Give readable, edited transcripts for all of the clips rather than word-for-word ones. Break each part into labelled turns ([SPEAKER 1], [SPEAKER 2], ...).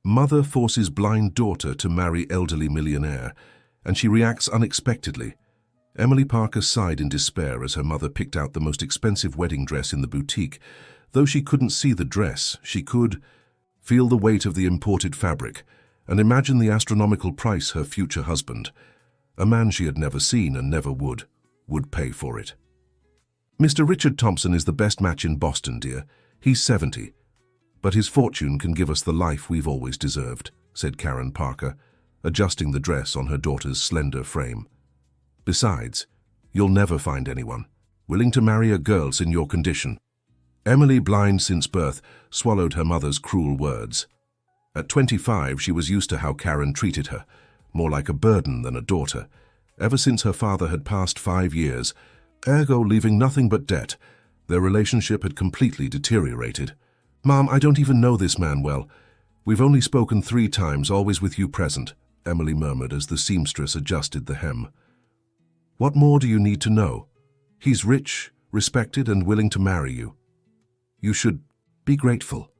[SPEAKER 1] Mother forces blind daughter to marry elderly millionaire, and she reacts unexpectedly. Emily Parker sighed in despair as her mother picked out the most expensive wedding dress in the boutique. Though she couldn't see the dress, she could feel the weight of the imported fabric and imagine the astronomical price her future husband, a man she had never seen and never would pay for it. "Mr. Richard Thompson is the best match in Boston, dear. He's 70. But his fortune can give us the life we've always deserved," said Karen Parker, adjusting the dress on her daughter's slender frame. "Besides, you'll never find anyone willing to marry a girl in your condition." Emily, blind since birth, swallowed her mother's cruel words. At 25, she was used to how Karen treated her, more like a burden than a daughter. Ever since her father had passed 5 years, ergo leaving nothing but debt, their relationship had completely deteriorated. "Mom, I don't even know this man well. We've only spoken 3 times, always with you present," Emily murmured as the seamstress adjusted the hem. "What more do you need to know? He's rich, respected, and willing to marry you. You should be grateful."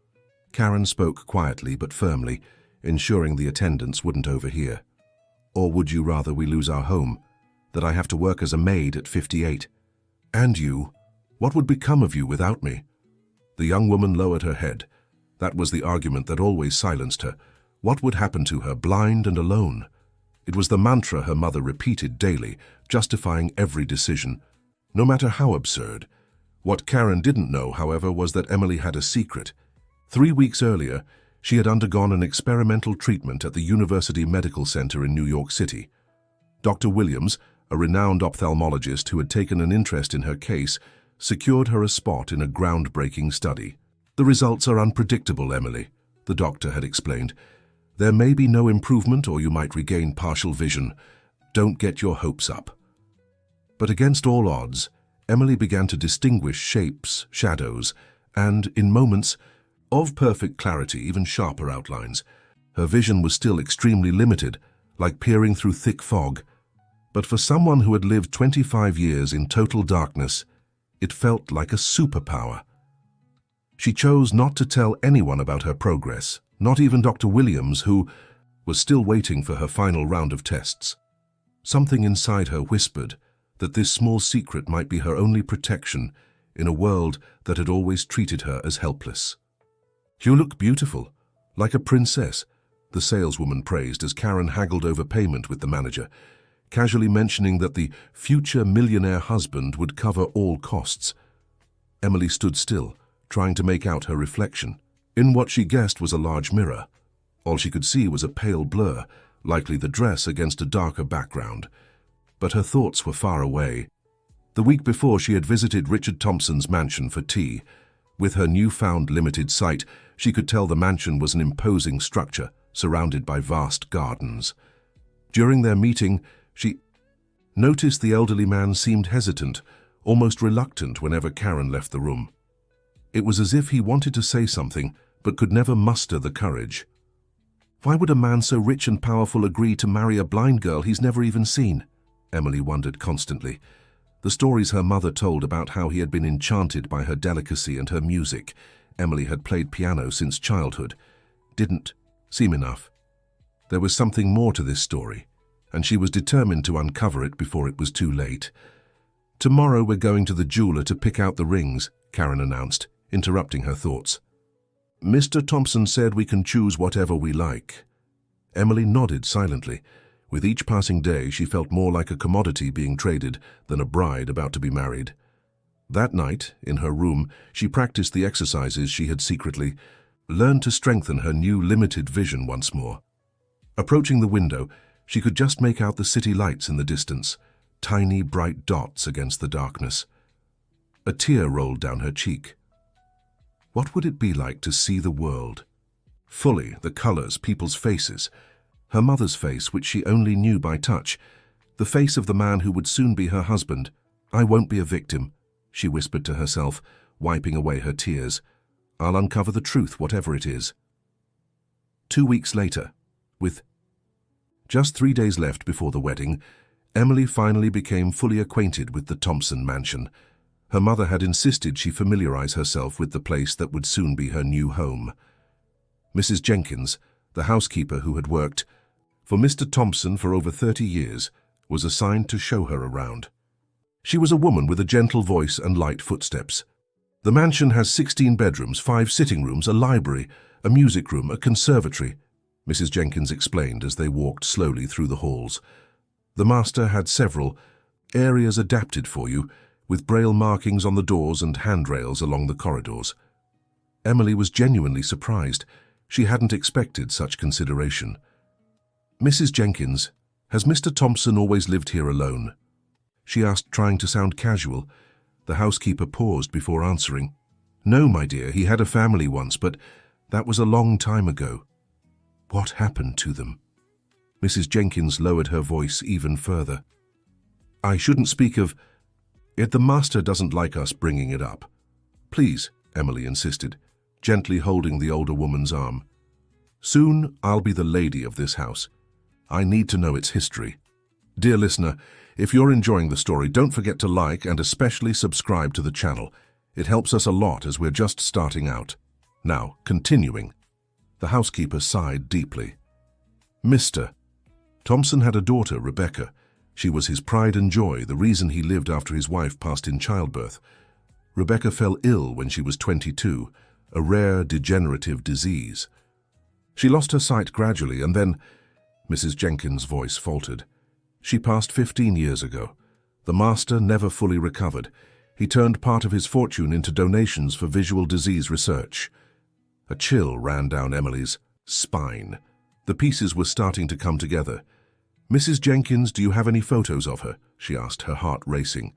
[SPEAKER 1] Karen spoke quietly but firmly, ensuring the attendants wouldn't overhear. "Or would you rather we lose our home, that I have to work as a maid at 58? And you, what would become of you without me?" The young woman lowered her head. That was the argument that always silenced her. What would happen to her, blind and alone? It was the mantra her mother repeated daily, justifying every decision, no matter how absurd. What Karen didn't know, however, was that Emily had a secret. 3 weeks earlier, she had undergone an experimental treatment at the University Medical Center in New York City. Dr. Williams, a renowned ophthalmologist who had taken an interest in her case, secured her a spot in a groundbreaking study. "The results are unpredictable, Emily," the doctor had explained. "There may be no improvement, or you might regain partial vision. Don't get your hopes up." But against all odds, Emily began to distinguish shapes, shadows, and, in moments of perfect clarity, even sharper outlines. Her vision was still extremely limited, like peering through thick fog. But for someone who had lived 25 years in total darkness, it felt like a superpower. She chose not to tell anyone about her progress, not even Dr. Williams, who was still waiting for her final round of tests. Something inside her whispered that this small secret might be her only protection in a world that had always treated her as helpless. "You look beautiful, like a princess," the saleswoman praised as Karen haggled over payment with the manager, casually mentioning that the future millionaire husband would cover all costs. Emily stood still, trying to make out her reflection. In what she guessed was a large mirror. All she could see was a pale blur, likely the dress against a darker background. But her thoughts were far away. The week before, she had visited Richard Thompson's mansion for tea. With her newfound limited sight, she could tell the mansion was an imposing structure, surrounded by vast gardens. During their meeting, she noticed the elderly man seemed hesitant, almost reluctant whenever Karen left the room. It was as if he wanted to say something, but could never muster the courage. Why would a man so rich and powerful agree to marry a blind girl he's never even seen? Emily wondered constantly. The stories her mother told about how he had been enchanted by her delicacy and her music, Emily had played piano since childhood, didn't seem enough. There was something more to this story, and she was determined to uncover it before it was too late. "Tomorrow we're going to the jeweler to pick out the rings," Karen announced, interrupting her thoughts. "Mr. Thompson said we can choose whatever we like." Emily nodded silently. With each passing day, she felt more like a commodity being traded than a bride about to be married. That night, in her room, she practiced the exercises she had secretly learned to strengthen her new limited vision once more. Approaching the window, she could just make out the city lights in the distance, tiny bright dots against the darkness. A tear rolled down her cheek. What would it be like to see the world fully, the colors, people's faces? Her mother's face, which she only knew by touch, the face of the man who would soon be her husband. "I won't be a victim," she whispered to herself, wiping away her tears. "I'll uncover the truth, whatever it is." 2 weeks later, with just 3 days left before the wedding, Emily finally became fully acquainted with the Thompson mansion. Her mother had insisted she familiarize herself with the place that would soon be her new home. Mrs. Jenkins, The housekeeper, who had worked for Mr. Thompson for over 30 years, was assigned to show her around. She was a woman with a gentle voice and light footsteps. The mansion has 16 bedrooms, 5 sitting rooms, a library, a music room, a conservatory, Mrs. Jenkins explained as they walked slowly through the halls. The master had several areas adapted for you, with braille markings on the doors and handrails along the corridors. Emily was genuinely surprised. She hadn't expected such consideration. "Mrs. Jenkins, has Mr. Thompson always lived here alone?" she asked, trying to sound casual. The housekeeper paused before answering. "No, my dear, he had a family once, but that was a long time ago." "What happened to them?" Mrs. Jenkins lowered her voice even further. "I shouldn't speak of it. The master doesn't like us bringing it up." "Please," Emily insisted, gently holding the older woman's arm. "Soon I'll be the lady of this house. I need to know its history." Dear listener, if you're enjoying the story, don't forget to like and especially subscribe to the channel. It helps us a lot as we're just starting out. Now, continuing. The housekeeper sighed deeply. Mr. Thompson had a daughter, Rebecca. She was his pride and joy, the reason he lived after his wife passed in childbirth. Rebecca fell ill when she was 22, a rare degenerative disease. She lost her sight gradually and then, Mrs. Jenkins' voice faltered. She passed 15 years ago. The master never fully recovered. He turned part of his fortune into donations for visual disease research. A chill ran down Emily's spine. The pieces were starting to come together. "Mrs. Jenkins, do you have any photos of her?" she asked, her heart racing.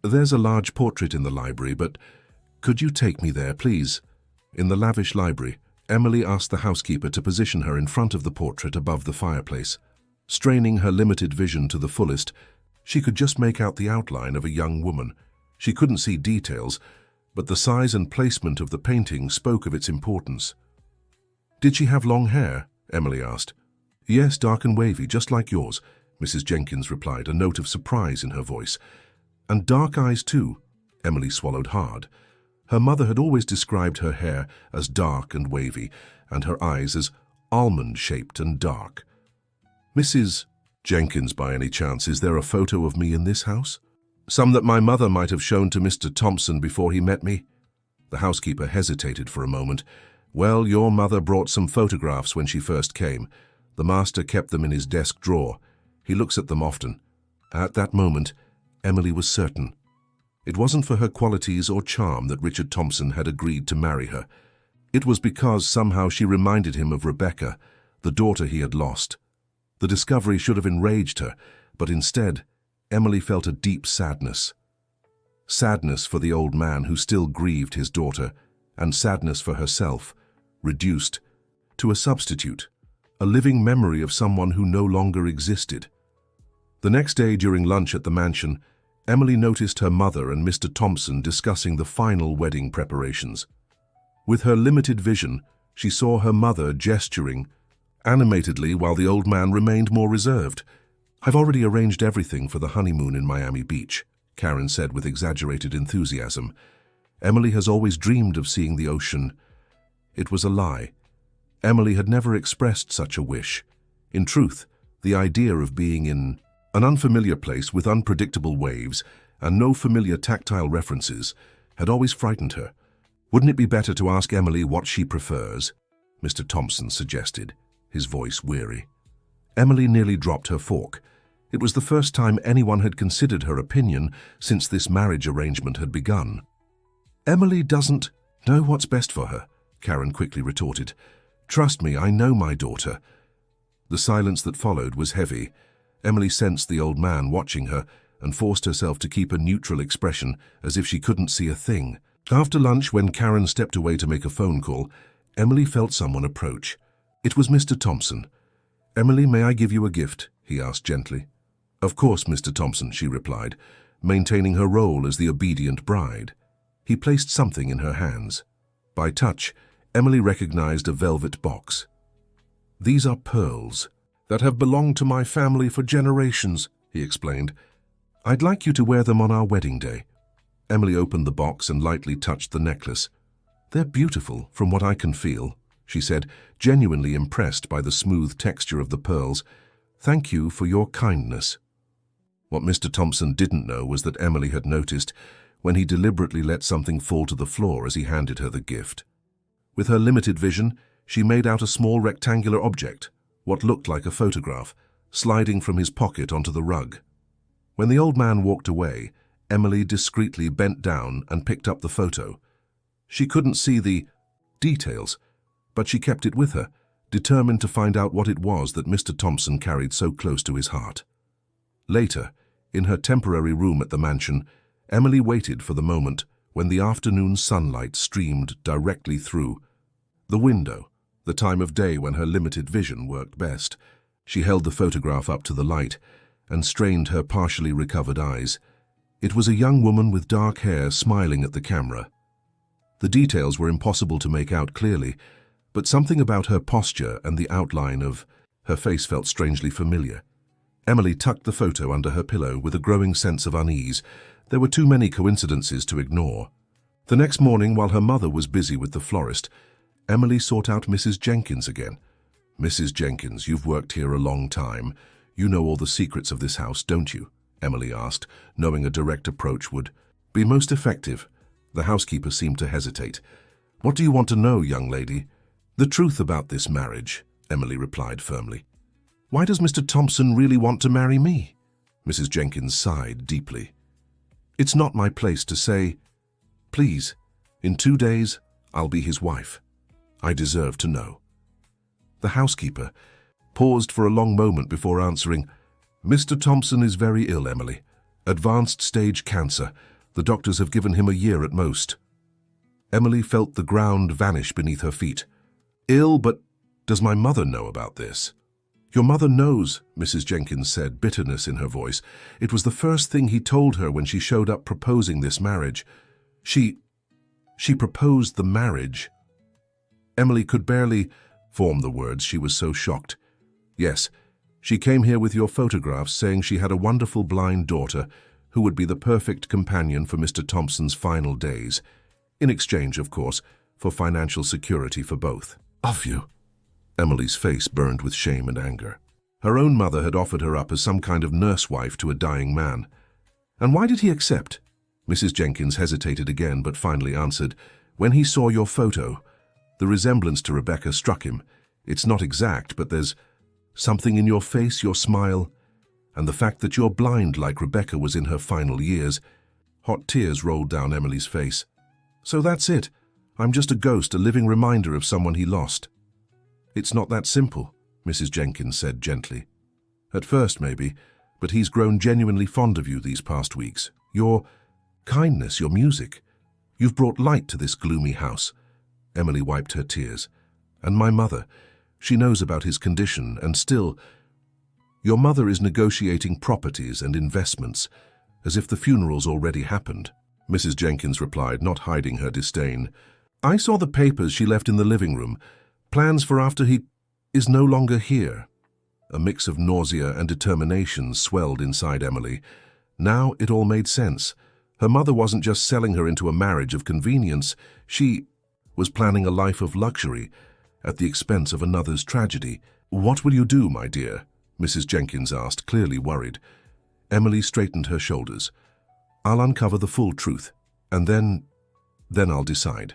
[SPEAKER 1] "There's a large portrait in the library, but could you take me there, please?" In the lavish library, Emily asked the housekeeper to position her in front of the portrait above the fireplace. Straining her limited vision to the fullest, she could just make out the outline of a young woman. She couldn't see details, but the size and placement of the painting spoke of its importance. "Did she have long hair?" Emily asked. "Yes, dark and wavy, just like yours," Mrs. Jenkins replied, a note of surprise in her voice. "And dark eyes too." Emily swallowed hard. Her mother had always described her hair as dark and wavy, and her eyes as almond-shaped and dark. "Mrs. Jenkins, by any chance, is there a photo of me in this house? Some that my mother might have shown to Mr. Thompson before he met me?" The housekeeper hesitated for a moment. "Well, your mother brought some photographs when she first came. The master kept them in his desk drawer. He looks at them often." At that moment, Emily was certain. It wasn't for her qualities or charm that Richard Thompson had agreed to marry her. It was because somehow she reminded him of Rebecca, the daughter he had lost. The discovery should have enraged her, but instead, Emily felt a deep sadness. Sadness for the old man who still grieved his daughter, and sadness for herself, reduced to a substitute, a living memory of someone who no longer existed. The next day during lunch at the mansion, Emily noticed her mother and Mr. Thompson discussing the final wedding preparations. With her limited vision, she saw her mother gesturing animatedly while the old man remained more reserved. "I've already arranged everything for the honeymoon in Miami Beach," Karen said with exaggerated enthusiasm. Emily has always dreamed of seeing the ocean. It was a lie. Emily had never expressed such a wish. In truth, the idea of being in an unfamiliar place with unpredictable waves and no familiar tactile references had always frightened her. "Wouldn't it be better to ask Emily what she prefers?" Mr. Thompson suggested, his voice weary. Emily nearly dropped her fork. It was the first time anyone had considered her opinion since this marriage arrangement had begun. "Emily doesn't know what's best for her," Karen quickly retorted. "Trust me, I know my daughter." The silence that followed was heavy. Emily sensed the old man watching her and forced herself to keep a neutral expression as if she couldn't see a thing. After lunch, when Karen stepped away to make a phone call, Emily felt someone approach. It was Mr. Thompson. "Emily, may I give you a gift?" he asked gently. "Of course, Mr. Thompson," she replied, maintaining her role as the obedient bride. He placed something in her hands. By touch, Emily recognized a velvet box. "These are pearls that have belonged to my family for generations," he explained. "I'd like you to wear them on our wedding day." Emily opened the box and lightly touched the necklace. "They're beautiful, from what I can feel," she said, genuinely impressed by the smooth texture of the pearls. "Thank you for your kindness." What Mr. Thompson didn't know was that Emily had noticed when he deliberately let something fall to the floor as he handed her the gift. With her limited vision, she made out a small rectangular object, what looked like a photograph, sliding from his pocket onto the rug. When the old man walked away, Emily discreetly bent down and picked up the photo. She couldn't see the details, but she kept it with her, determined to find out what it was that Mr. Thompson carried so close to his heart. Later, in her temporary room at the mansion, Emily waited for the moment when the afternoon sunlight streamed directly through the window, the time of day when her limited vision worked best. She held the photograph up to the light and strained her partially recovered eyes. It was a young woman with dark hair smiling at the camera. The details were impossible to make out clearly, but something about her posture and the outline of her face felt strangely familiar. Emily tucked the photo under her pillow with a growing sense of unease. There were too many coincidences to ignore. The next morning, while her mother was busy with the florist, Emily sought out Mrs. Jenkins again. "Mrs. Jenkins, you've worked here a long time. You know all the secrets of this house, don't you?" Emily asked, knowing a direct approach would be most effective. The housekeeper seemed to hesitate. "What do you want to know, young lady?" "The truth about this marriage," Emily replied firmly. "Why does Mr. Thompson really want to marry me?" Mrs. Jenkins sighed deeply. "It's not my place to say. Please, in 2 days, I'll be his wife. I deserve to know." The housekeeper paused for a long moment before answering. "Mr. Thompson is very ill, Emily. Advanced stage cancer. The doctors have given him a year at most." Emily felt the ground vanish beneath her feet. "Ill, but does my mother know about this?" "Your mother knows," Mrs. Jenkins said, bitterness in her voice. "It was the first thing he told her when she showed up proposing this marriage. She proposed the marriage." Emily could barely form the words, she was so shocked. "Yes, she came here with your photographs saying she had a wonderful blind daughter who would be the perfect companion for Mr. Thompson's final days, in exchange, of course, for financial security for both." "Of you?" Emily's face burned with shame and anger. Her own mother had offered her up as some kind of nurse-wife to a dying man. "And why did he accept?" Mrs. Jenkins hesitated again, but finally answered, "When he saw your photo, the resemblance to Rebecca struck him. It's not exact, but there's something in your face, your smile, and the fact that you're blind like Rebecca was in her final years." Hot tears rolled down Emily's face. "So that's it. I'm just a ghost, a living reminder of someone he lost." "It's not that simple," Mrs. Jenkins said gently. "At first, maybe, but he's grown genuinely fond of you these past weeks. Your kindness, your music. You've brought light to this gloomy house." Emily wiped her tears. "And my mother, she knows about his condition, and still, your mother is negotiating properties and investments, as if the funeral's already happened." Mrs. Jenkins replied, not hiding her disdain. "I saw the papers she left in the living room. Plans for after he is no longer here." A mix of nausea and determination swelled inside Emily. Now it all made sense. Her mother wasn't just selling her into a marriage of convenience. She was planning a life of luxury at the expense of another's tragedy. "What will you do, my dear?" Mrs. Jenkins asked, clearly worried. Emily straightened her shoulders. "I'll uncover the full truth, and then I'll decide."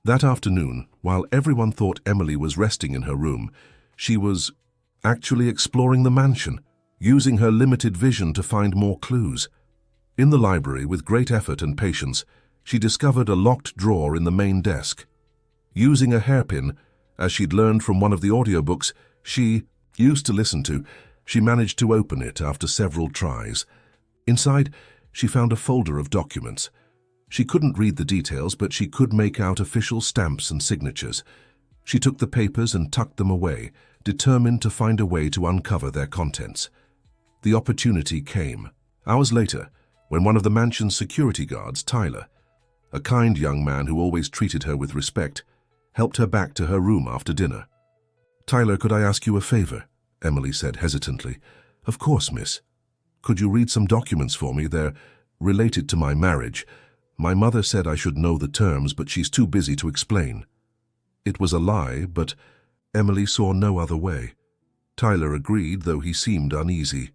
[SPEAKER 1] That afternoon, while everyone thought Emily was resting in her room, she was actually exploring the mansion, using her limited vision to find more clues. In the library, with great effort and patience, she discovered a locked drawer in the main desk. Using a hairpin, as she'd learned from one of the audiobooks she used to listen to, she managed to open it after several tries. Inside, she found a folder of documents. She couldn't read the details, but she could make out official stamps and signatures. She took the papers and tucked them away, determined to find a way to uncover their contents. The opportunity came. Hours later, when one of the mansion's security guards, Tyler, a kind young man who always treated her with respect, helped her back to her room after dinner. "Tyler, could I ask you a favor?" Emily said hesitantly. "Of course, miss. Could you read some documents for me? They're related to my marriage. My mother said I should know the terms, but she's too busy to explain." It was a lie, but Emily saw no other way. Tyler agreed, though he seemed uneasy.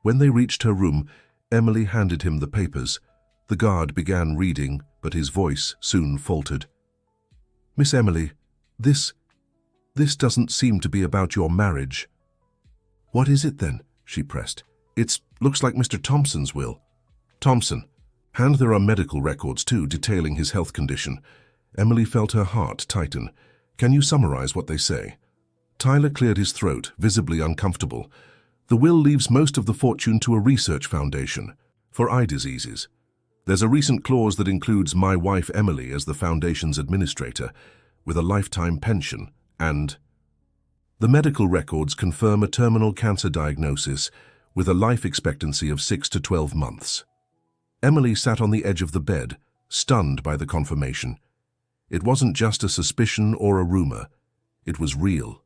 [SPEAKER 1] When they reached her room, Emily handed him the papers. The guard began reading, but his voice soon faltered. "Miss Emily, this doesn't seem to be about your marriage." "What is it then?" she pressed. Looks like Mr. Thompson's will." "Thompson. And there are medical records too, detailing his health condition." Emily felt her heart tighten. "Can you summarize what they say?" Tyler cleared his throat, visibly uncomfortable. "The will leaves most of the fortune to a research foundation for eye diseases. There's a recent clause that includes my wife Emily as the foundation's administrator, with a lifetime pension, and the medical records confirm a terminal cancer diagnosis with a life expectancy of 6 to 12 months. Emily sat on the edge of the bed, stunned by the confirmation. It wasn't just a suspicion or a rumor. It was real.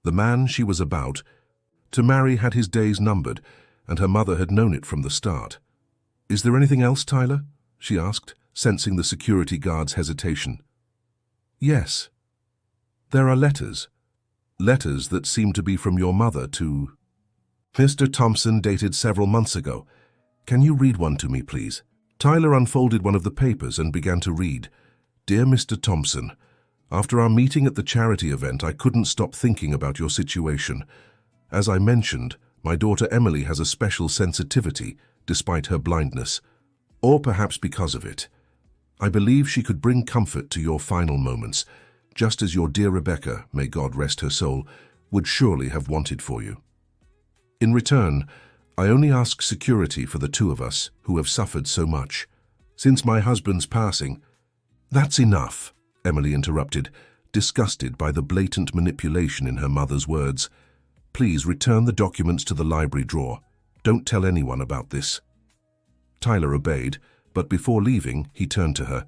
[SPEAKER 1] The man she was about to marry had his days numbered, and her mother had known it from the start. "Is there anything else, Tyler?" she asked, sensing the security guard's hesitation. "Yes. There are letters. Letters that seem to be from your mother to Mr. Thompson, dated several months ago. Can you read one to me, please?" Tyler unfolded one of the papers and began to read. "Dear Mr. Thompson, after our meeting at the charity event, I couldn't stop thinking about your situation. As I mentioned, my daughter Emily has a special sensitivity, despite her blindness, or perhaps because of it. I believe she could bring comfort to your final moments, just as your dear Rebecca, may God rest her soul, would surely have wanted for you. In return, I only ask security for the two of us who have suffered so much. Since my husband's passing—" "That's enough," Emily interrupted, disgusted by the blatant manipulation in her mother's words. "Please return the documents to the library drawer. Don't tell anyone about this." Tyler obeyed, but before leaving, he turned to her.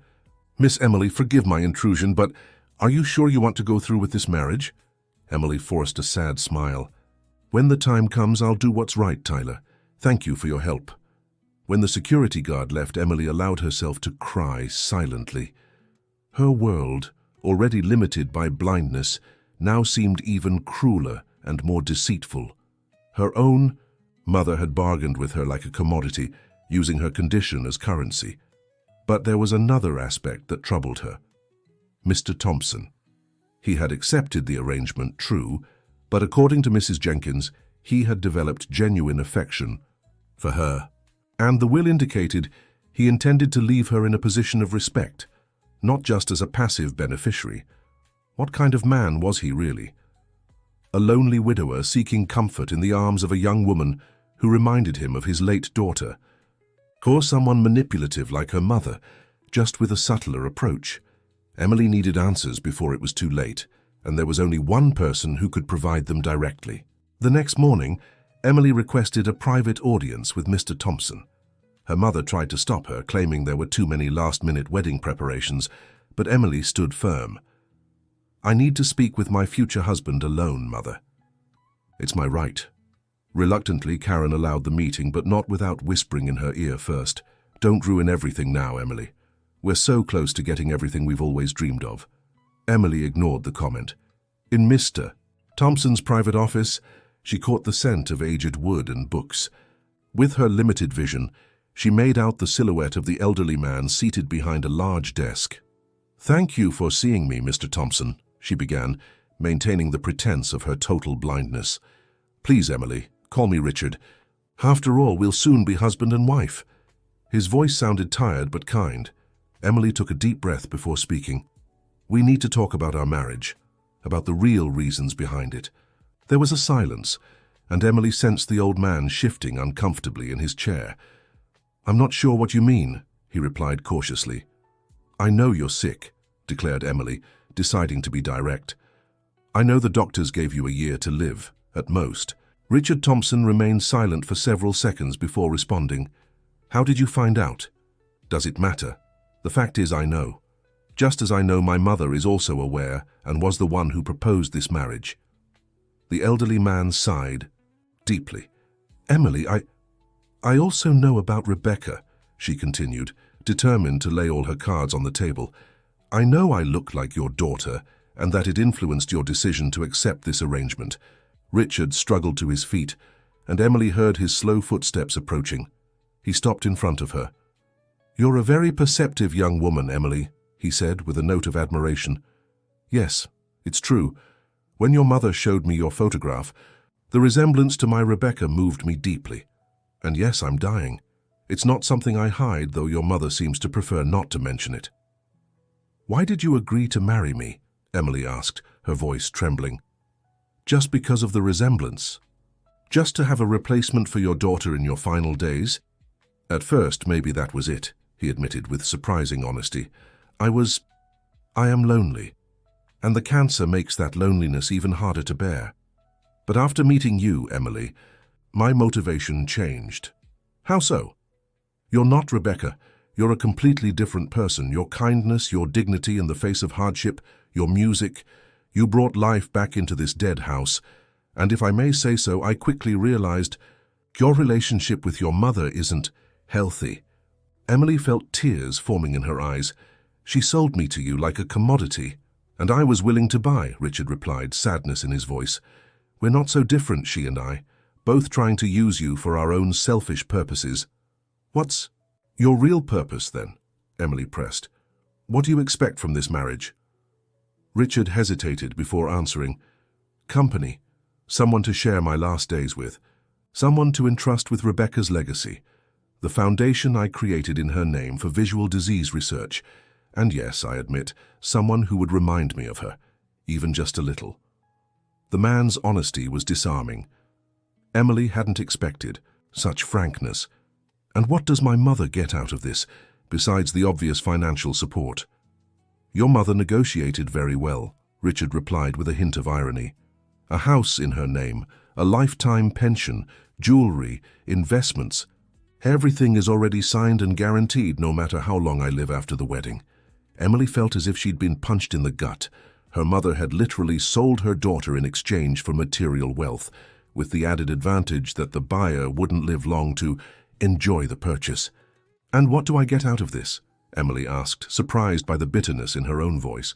[SPEAKER 1] "Miss Emily, forgive my intrusion, but are you sure you want to go through with this marriage?" Emily forced a sad smile. "When the time comes, I'll do what's right, Tyler. Thank you for your help." When the security guard left, Emily allowed herself to cry silently. Her world, already limited by blindness, now seemed even crueler and more deceitful. Her own mother had bargained with her like a commodity, using her condition as currency. But there was another aspect that troubled her. Mr. Thompson. He had accepted the arrangement, true, but according to Mrs. Jenkins, he had developed genuine affection for her. And the will indicated he intended to leave her in a position of respect, not just as a passive beneficiary. What kind of man was he really? A lonely widower seeking comfort in the arms of a young woman who reminded him of his late daughter, or someone manipulative like her mother, just with a subtler approach. Emily needed answers before it was too late, and there was only one person who could provide them directly. The next morning, Emily requested a private audience with Mr. Thompson. Her mother tried to stop her, claiming there were too many last-minute wedding preparations, but Emily stood firm. "I need to speak with my future husband alone, Mother." "It's my right." Reluctantly, Karen allowed the meeting, but not without whispering in her ear first. "Don't ruin everything now, Emily. We're so close to getting everything we've always dreamed of." Emily ignored the comment. In Mr. Thompson's private office, she caught the scent of aged wood and books. With her limited vision, she made out the silhouette of the elderly man seated behind a large desk. "Thank you for seeing me, Mr. Thompson," she began, maintaining the pretense of her total blindness. "Please, Emily, call me Richard. After all, we'll soon be husband and wife." His voice sounded tired but kind. Emily took a deep breath before speaking. "We need to talk about our marriage, about the real reasons behind it." There was a silence, and Emily sensed the old man shifting uncomfortably in his chair. "I'm not sure what you mean," he replied cautiously. "I know you're sick," declared Emily, deciding to be direct. "I know the doctors gave you a year to live, at most." Richard Thompson remained silent for several seconds before responding. "How did you find out? Does it matter? The fact is, I know. Just as I know my mother is also aware and was the one who proposed this marriage." The elderly man sighed deeply. "Emily, I also know about Rebecca," she continued, determined to lay all her cards on the table. I know I look like your daughter and that it influenced your decision to accept this arrangement. Richard struggled to his feet, and Emily heard his slow footsteps approaching. He stopped in front of her. "You're a very perceptive young woman, Emily," he said with a note of admiration. "Yes, it's true. When your mother showed me your photograph, the resemblance to my Rebecca moved me deeply. And yes, I'm dying. It's not something I hide, though your mother seems to prefer not to mention it." "Why did you agree to marry me?" Emily asked, her voice trembling. "Just because of the resemblance? Just to have a replacement for your daughter in your final days?" "At first, maybe that was it," he admitted with surprising honesty. I am lonely, and the cancer makes that loneliness even harder to bear. But after meeting you, Emily, my motivation changed." "How so?" "You're not Rebecca. You're a completely different person. Your kindness, your dignity in the face of hardship, your music, you brought life back into this dead house. And if I may say so, I quickly realized your relationship with your mother isn't healthy." Emily felt tears forming in her eyes. "She sold me to you like a commodity." "And I was willing to buy," Richard replied, sadness in his voice. "We're not so different, she and I, both trying to use you for our own selfish purposes." "What's your real purpose, then?" Emily pressed. "What do you expect from this marriage?" Richard hesitated before answering. "Company. Someone to share my last days with. Someone to entrust with Rebecca's legacy. The foundation I created in her name for visual disease research. And yes, I admit, someone who would remind me of her, even just a little." The man's honesty was disarming. Emily hadn't expected such frankness. "And what does my mother get out of this, besides the obvious financial support?" "Your mother negotiated very well," Richard replied with a hint of irony. "A house in her name, a lifetime pension, jewelry, investments. Everything is already signed and guaranteed, no matter how long I live after the wedding." Emily felt as if she'd been punched in the gut. Her mother had literally sold her daughter in exchange for material wealth, with the added advantage that the buyer wouldn't live long to enjoy the purchase. "And what do I get out of this?" Emily asked, surprised by the bitterness in her own voice.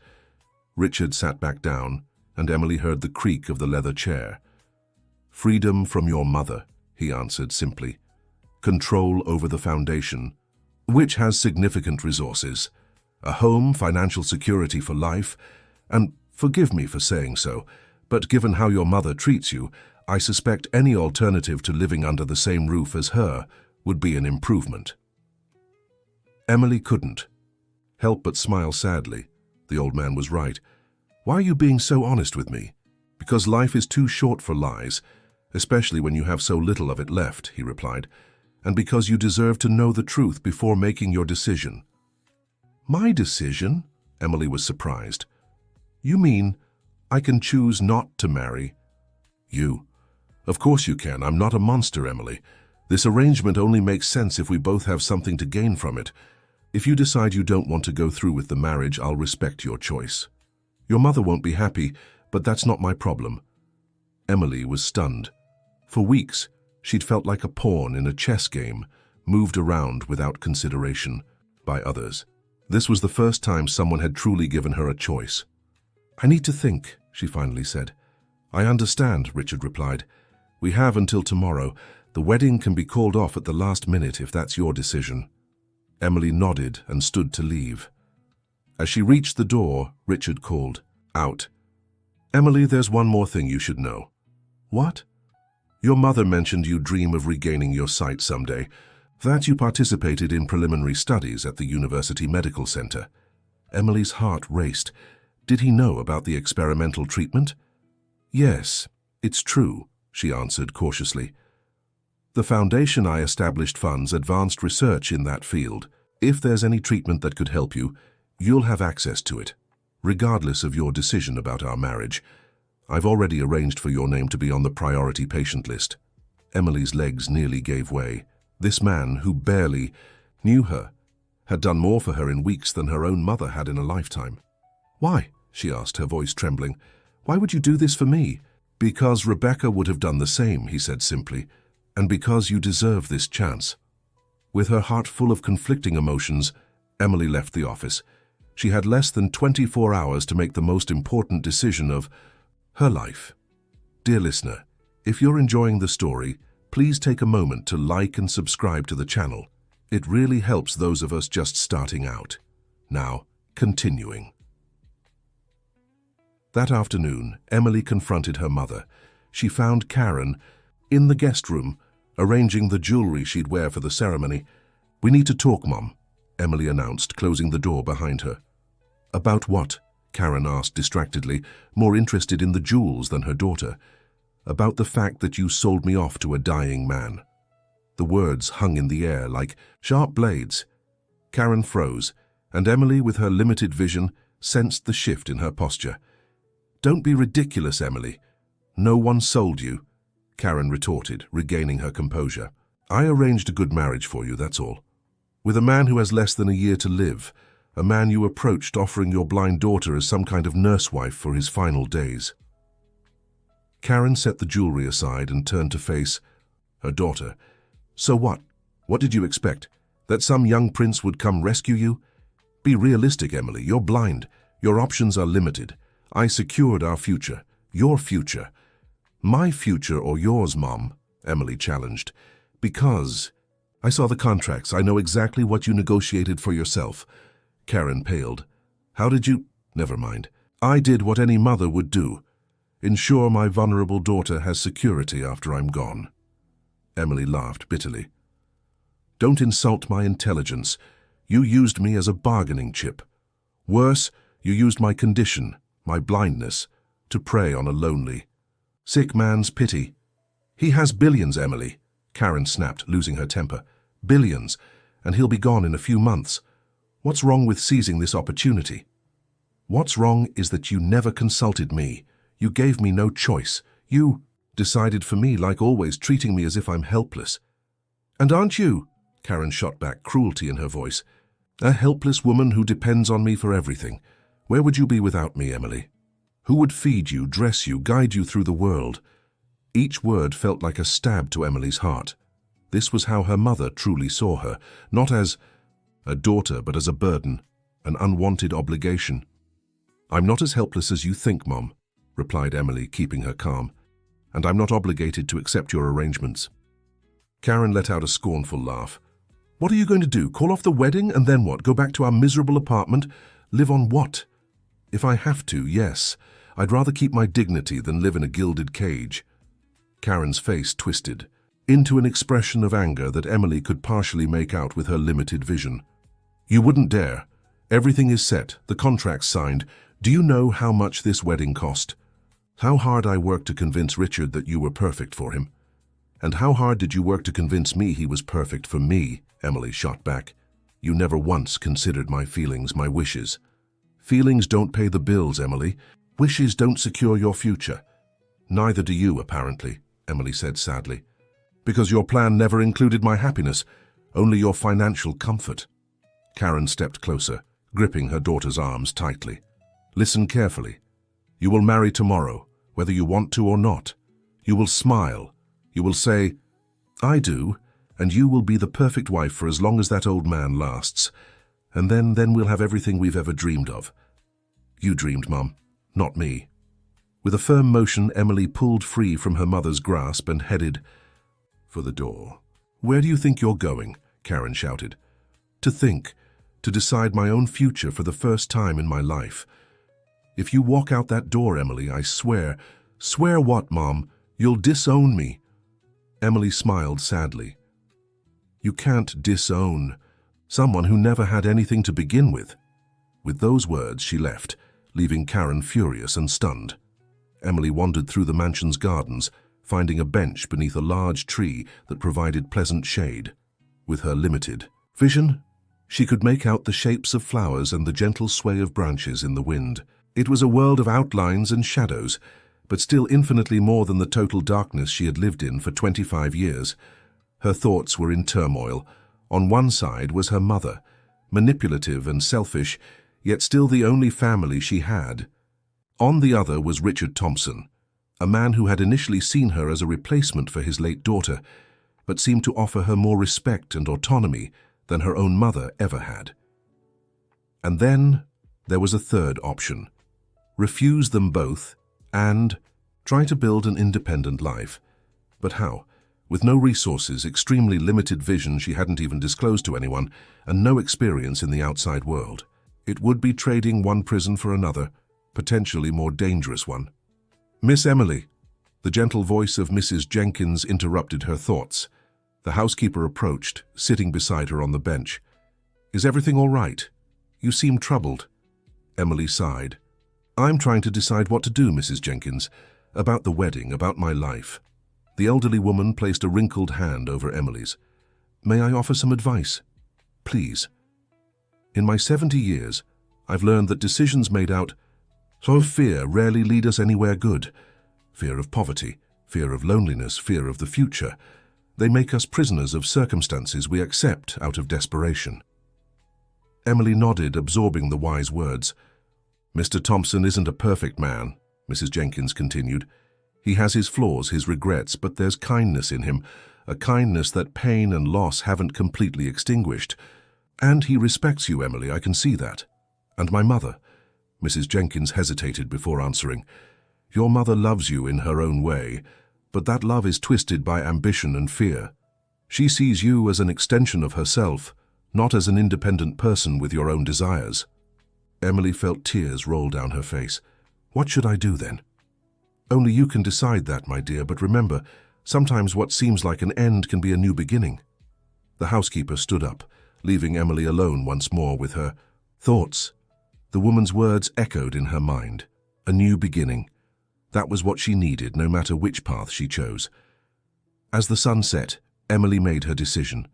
[SPEAKER 1] Richard sat back down, and Emily heard the creak of the leather chair. "Freedom from your mother," he answered simply. "Control over the foundation, which has significant resources. A home, financial security for life, and forgive me for saying so, but given how your mother treats you, I suspect any alternative to living under the same roof as her would be an improvement." Emily couldn't help but smile sadly. The old man was right. "Why are you being so honest with me?" "Because life is too short for lies, especially when you have so little of it left," he replied. "And because you deserve to know the truth before making your decision." "My decision?" Emily was surprised. "You mean I can choose not to marry?" "You? Of course you can. I'm not a monster, Emily. This arrangement only makes sense if we both have something to gain from it. If you decide you don't want to go through with the marriage, I'll respect your choice. Your mother won't be happy, but that's not my problem." Emily was stunned. For weeks, she'd felt like a pawn in a chess game, moved around without consideration by others. This was the first time someone had truly given her a choice. "I need to think," she finally said. "I understand," Richard replied. "We have until tomorrow. The wedding can be called off at the last minute if that's your decision." Emily nodded and stood to leave. As she reached the door, Richard called out, "Emily, there's one more thing you should know." "What?" "Your mother mentioned you dream of regaining your sight someday, that you participated in preliminary studies at the University Medical Center." Emily's heart raced. Did he know about the experimental treatment? "Yes, it's true," she answered cautiously. "The foundation I established funds advanced research in that field. If there's any treatment that could help you, you'll have access to it, regardless of your decision about our marriage. I've already arranged for your name to be on the priority patient list." Emily's legs nearly gave way. This man, who barely knew her, had done more for her in weeks than her own mother had in a lifetime. "Why?" she asked, her voice trembling. "Why would you do this for me?" "Because Rebecca would have done the same," he said simply, "and because you deserve this chance." With her heart full of conflicting emotions, Emily left the office. She had less than 24 hours to make the most important decision of her life. Dear listener, if you're enjoying the story, please take a moment to like and subscribe to the channel. It really helps those of us just starting out. Now, continuing. That afternoon, Emily confronted her mother. She found Karen in the guest room, arranging the jewelry she'd wear for the ceremony. "We need to talk, Mom," Emily announced, closing the door behind her. "About what?" Karen asked distractedly, more interested in the jewels than her daughter. "About the fact that you sold me off to a dying man." The words hung in the air like sharp blades. Karen froze, and Emily, with her limited vision, sensed the shift in her posture. "Don't be ridiculous, Emily. No one sold you," Karen retorted, regaining her composure. "I arranged a good marriage for you, that's all. With a man who has less than a year to live, a man you approached offering your blind daughter as some kind of nursewife for his final days." Karen set the jewelry aside and turned to face her daughter. "So what? What did you expect? That some young prince would come rescue you? Be realistic, Emily. You're blind. Your options are limited. I secured our future. Your future." "My future or yours, Mom?" Emily challenged. "Because I saw the contracts. I know exactly what you negotiated for yourself." Karen paled. "How did you—" "Never mind. I did what any mother would do. Ensure my vulnerable daughter has security after I'm gone." Emily laughed bitterly. "Don't insult my intelligence. You used me as a bargaining chip. Worse, you used my condition, my blindness, to prey on a lonely, sick man's pity." "He has billions, Emily," Karen snapped, losing her temper. "Billions, and he'll be gone in a few months. What's wrong with seizing this opportunity?" "What's wrong is that you never consulted me. You gave me no choice. You decided for me, like always, treating me as if I'm helpless." "And aren't you?" Karen shot back, cruelty in her voice. "A helpless woman who depends on me for everything. Where would you be without me, Emily? Who would feed you, dress you, guide you through the world?" Each word felt like a stab to Emily's heart. This was how her mother truly saw her, not as a daughter, but as a burden, an unwanted obligation. "I'm not as helpless as you think, Mom," replied Emily, keeping her calm. "And I'm not obligated to accept your arrangements." Karen let out a scornful laugh. "What are you going to do? Call off the wedding and then what? Go back to our miserable apartment? Live on what?" "If I have to, yes. I'd rather keep my dignity than live in a gilded cage." Karen's face twisted into an expression of anger that Emily could partially make out with her limited vision. "You wouldn't dare. Everything is set, the contract's signed. Do you know how much this wedding cost? How hard I worked to convince Richard that you were perfect for him. And how hard did you work to convince me he was perfect for me?" Emily shot back. "You never once considered my feelings, my wishes." "Feelings don't pay the bills, Emily. Wishes don't secure your future." "Neither do you, apparently," Emily said sadly. "Because your plan never included my happiness, only your financial comfort." Karen stepped closer, gripping her daughter's arms tightly. "Listen carefully. You will marry tomorrow, whether you want to or not. You will smile. You will say, 'I do,' and you will be the perfect wife for as long as that old man lasts. And then we'll have everything we've ever dreamed of." "You dreamed, Mum, not me." With a firm motion, Emily pulled free from her mother's grasp and headed for the door. "Where do you think you're going?" Karen shouted. "To think, to decide my own future for the first time in my life. If you walk out that door, Emily, I swear—" "Swear what, Mom? You'll disown me." Emily smiled sadly. "You can't disown someone who never had anything to begin with." With those words, she left, leaving Karen furious and stunned. Emily wandered through the mansion's gardens, finding a bench beneath a large tree that provided pleasant shade. With her limited vision, she could make out the shapes of flowers and the gentle sway of branches in the wind. It was a world of outlines and shadows, but still infinitely more than the total darkness she had lived in for 25 years. Her thoughts were in turmoil. On one side was her mother, manipulative and selfish, yet still the only family she had. On the other was Richard Thompson, a man who had initially seen her as a replacement for his late daughter, but seemed to offer her more respect and autonomy than her own mother ever had. And then There was a third option. Refuse them both and try to build an independent life. But how? With no resources, extremely limited vision she hadn't even disclosed to anyone, and no experience in the outside world. It would be trading one prison for another, potentially more dangerous one. "Miss Emily," the gentle voice of Mrs. Jenkins interrupted her thoughts. The housekeeper approached, sitting beside her on the bench. "Is everything all right? You seem troubled." Emily sighed. "I'm trying to decide what to do, Mrs. Jenkins, about the wedding, about my life." The elderly woman placed a wrinkled hand over Emily's. "May I offer some advice? Please." "In my 70 years, I've learned that decisions made out of fear rarely lead us anywhere good. Fear of poverty, fear of loneliness, fear of the future. They make us prisoners of circumstances we accept out of desperation." Emily nodded, absorbing the wise words. "Mr. Thompson isn't a perfect man," Mrs. Jenkins continued. "He has his flaws, his regrets, but there's kindness in him, a kindness that pain and loss haven't completely extinguished. And he respects you, Emily, I can see that. And my mother." Mrs. Jenkins hesitated before answering. "Your mother loves you in her own way, but that love is twisted by ambition and fear. She sees you as an extension of herself, not as an independent person with your own desires." Emily felt tears roll down her face. "What should I do then?" "Only you can decide that, my dear, but remember, sometimes what seems like an end can be a new beginning." The housekeeper stood up, leaving Emily alone once more with her thoughts. The woman's words echoed in her mind. A new beginning. That was what she needed, no matter which path she chose. As the sun set, Emily made her decision.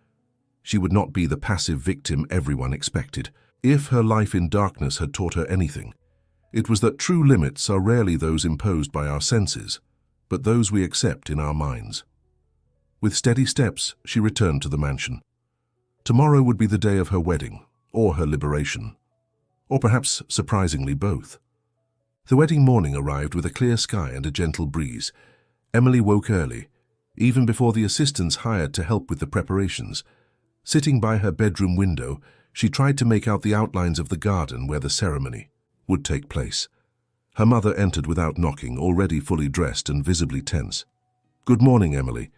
[SPEAKER 1] She would not be the passive victim everyone expected. If her life in darkness had taught her anything, it was that true limits are rarely those imposed by our senses, but those we accept in our minds. With steady steps, she returned to the mansion. Tomorrow would be the day of her wedding, or her liberation, or perhaps, surprisingly, both. The wedding morning arrived with a clear sky and a gentle breeze. Emily woke early, even before the assistants hired to help with the preparations. Sitting by her bedroom window, she tried to make out the outlines of the garden where the ceremony would take place. Her mother entered without knocking, already fully dressed and visibly tense. "Good morning, Emily.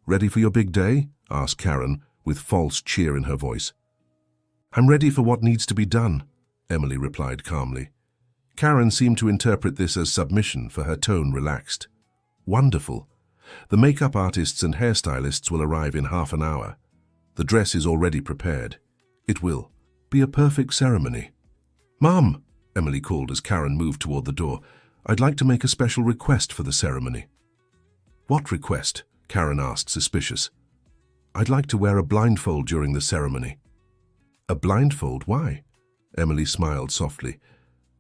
[SPEAKER 1] Ready for your big day?" asked Karen, with false cheer in her voice. "I'm ready for what needs to be done," Emily replied calmly. Karen seemed to interpret this as submission, for her tone relaxed. "Wonderful. The makeup artists and hairstylists will arrive in half an hour. The dress is already prepared. It will be a perfect ceremony." "Mom," Emily called as Karen moved toward the door, "I'd like to make a special request for the ceremony." "What request?" Karen asked, suspicious. "I'd like to wear a blindfold during the ceremony." "A blindfold? Why?" Emily smiled softly.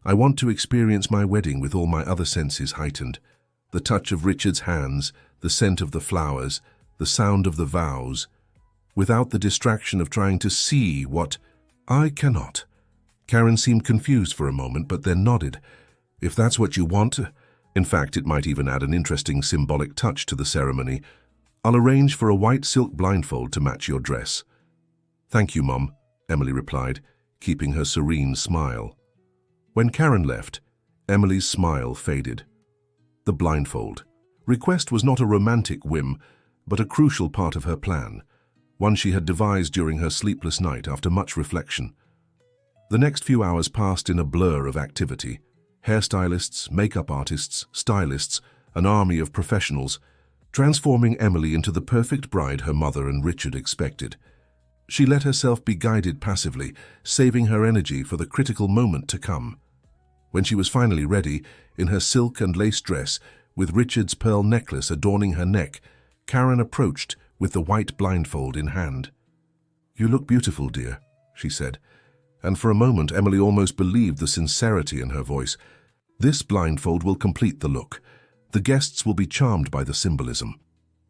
[SPEAKER 1] "I want to experience my wedding with all my other senses heightened. The touch of Richard's hands, the scent of the flowers, the sound of the vows, without the distraction of trying to see what I cannot." Karen seemed confused for a moment, but then nodded. "If that's what you want, in fact, it might even add an interesting symbolic touch to the ceremony, I'll arrange for a white silk blindfold to match your dress." "Thank you, Mom," Emily replied, keeping her serene smile. When Karen left, Emily's smile faded. The blindfold request was not a romantic whim, but a crucial part of her plan, one she had devised during her sleepless night after much reflection. The next few hours passed in a blur of activity. Hairstylists, makeup artists, stylists, an army of professionals, transforming Emily into the perfect bride her mother and Richard expected. She let herself be guided passively, saving her energy for the critical moment to come. When she was finally ready, in her silk and lace dress, with Richard's pearl necklace adorning her neck, Karen approached with the white blindfold in hand. "You look beautiful, dear," she said, and for a moment Emily almost believed the sincerity in her voice. "This blindfold will complete the look. The guests will be charmed by the symbolism."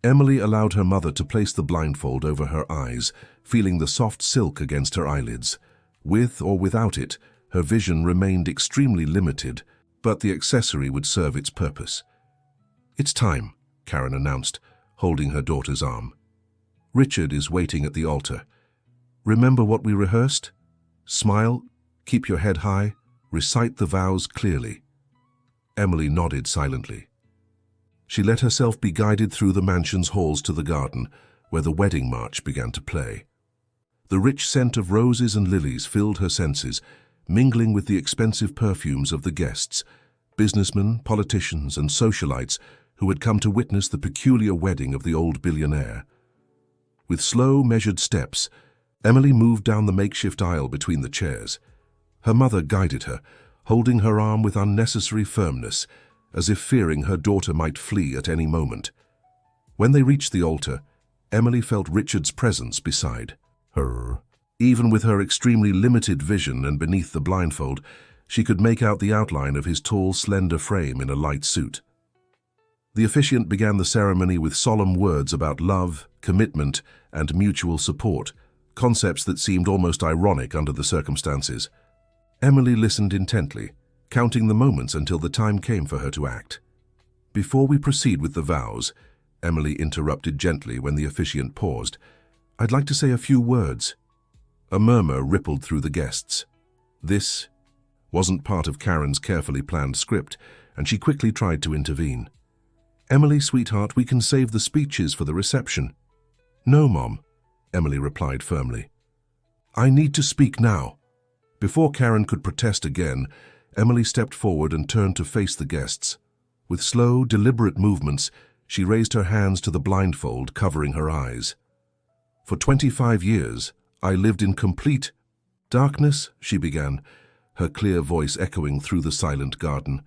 [SPEAKER 1] Emily allowed her mother to place the blindfold over her eyes, feeling the soft silk against her eyelids. With or without it, her vision remained extremely limited, but the accessory would serve its purpose. "It's time," Karen announced, holding her daughter's arm. "Richard is waiting at the altar. Remember what we rehearsed? Smile, keep your head high, Recite the vows clearly." Emily nodded silently. She let herself be guided through the mansion's halls to the garden, where the wedding march began to play. The rich scent of roses and lilies filled her senses, mingling with the expensive perfumes of the guests, businessmen, politicians, and socialites who had come to witness the peculiar wedding of the old billionaire. With slow, measured steps, Emily moved down the makeshift aisle between the chairs. Her mother guided her, holding her arm with unnecessary firmness, as if fearing her daughter might flee at any moment. When they reached the altar, Emily felt Richard's presence beside her. Even with her extremely limited vision and beneath the blindfold, she could make out the outline of his tall, slender frame in a light suit. The officiant began the ceremony with solemn words about love, commitment, and mutual support, concepts that seemed almost ironic under the circumstances. Emily listened intently, counting the moments until the time came for her to act. "Before we proceed with the vows," Emily interrupted gently when the officiant paused, "I'd like to say a few words." A murmur rippled through the guests. This wasn't part of Karen's carefully planned script, and she quickly tried to intervene. "Emily, sweetheart, we can save the speeches for the reception." "No, Mom," Emily replied firmly. "I need to speak now." Before Karen could protest again, Emily stepped forward and turned to face the guests. With slow, deliberate movements, she raised her hands to the blindfold covering her eyes. "For 25 years, I lived in complete darkness," she began, her clear voice echoing through the silent garden.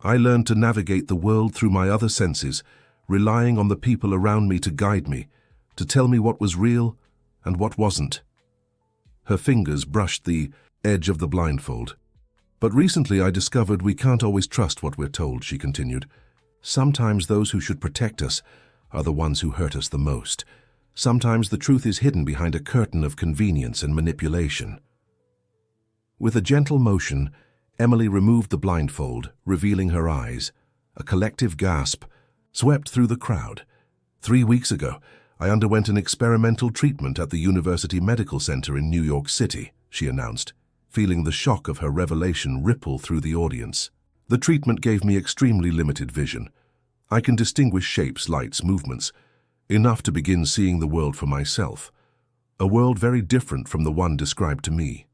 [SPEAKER 1] "I learned to navigate the world through my other senses, relying on the people around me to guide me, to tell me what was real and what wasn't." Her fingers brushed the edge of the blindfold. "But recently I discovered we can't always trust what we're told," she continued. "Sometimes those who should protect us are the ones who hurt us the most. Sometimes the truth is hidden behind a curtain of convenience and manipulation." With a gentle motion, Emily removed the blindfold, revealing her eyes. A collective gasp swept through the crowd. "3 weeks ago, I underwent an experimental treatment at the University Medical Center in New York City," she announced, feeling the shock of her revelation ripple through the audience. "The treatment gave me extremely limited vision. I can distinguish shapes, lights, movements, enough to begin seeing the world for myself, a world very different from the one described to me."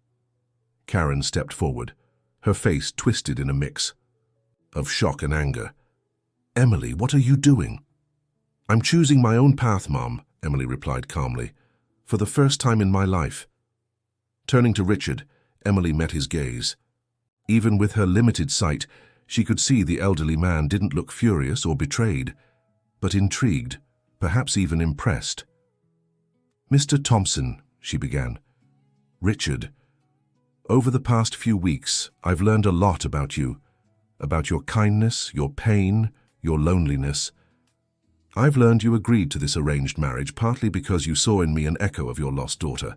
[SPEAKER 1] Karen stepped forward, her face twisted in a mix of shock and anger. "Emily, what are you doing?" "I'm choosing my own path, Mom," Emily replied calmly, "for the first time in my life." Turning to Richard, Emily met his gaze. Even with her limited sight, she could see the elderly man didn't look furious or betrayed, but intrigued, perhaps even impressed. "Mr. Thompson," she began. "Richard, over the past few weeks, I've learned a lot about you, about your kindness, your pain, your loneliness. I've learned you agreed to this arranged marriage partly because you saw in me an echo of your lost daughter,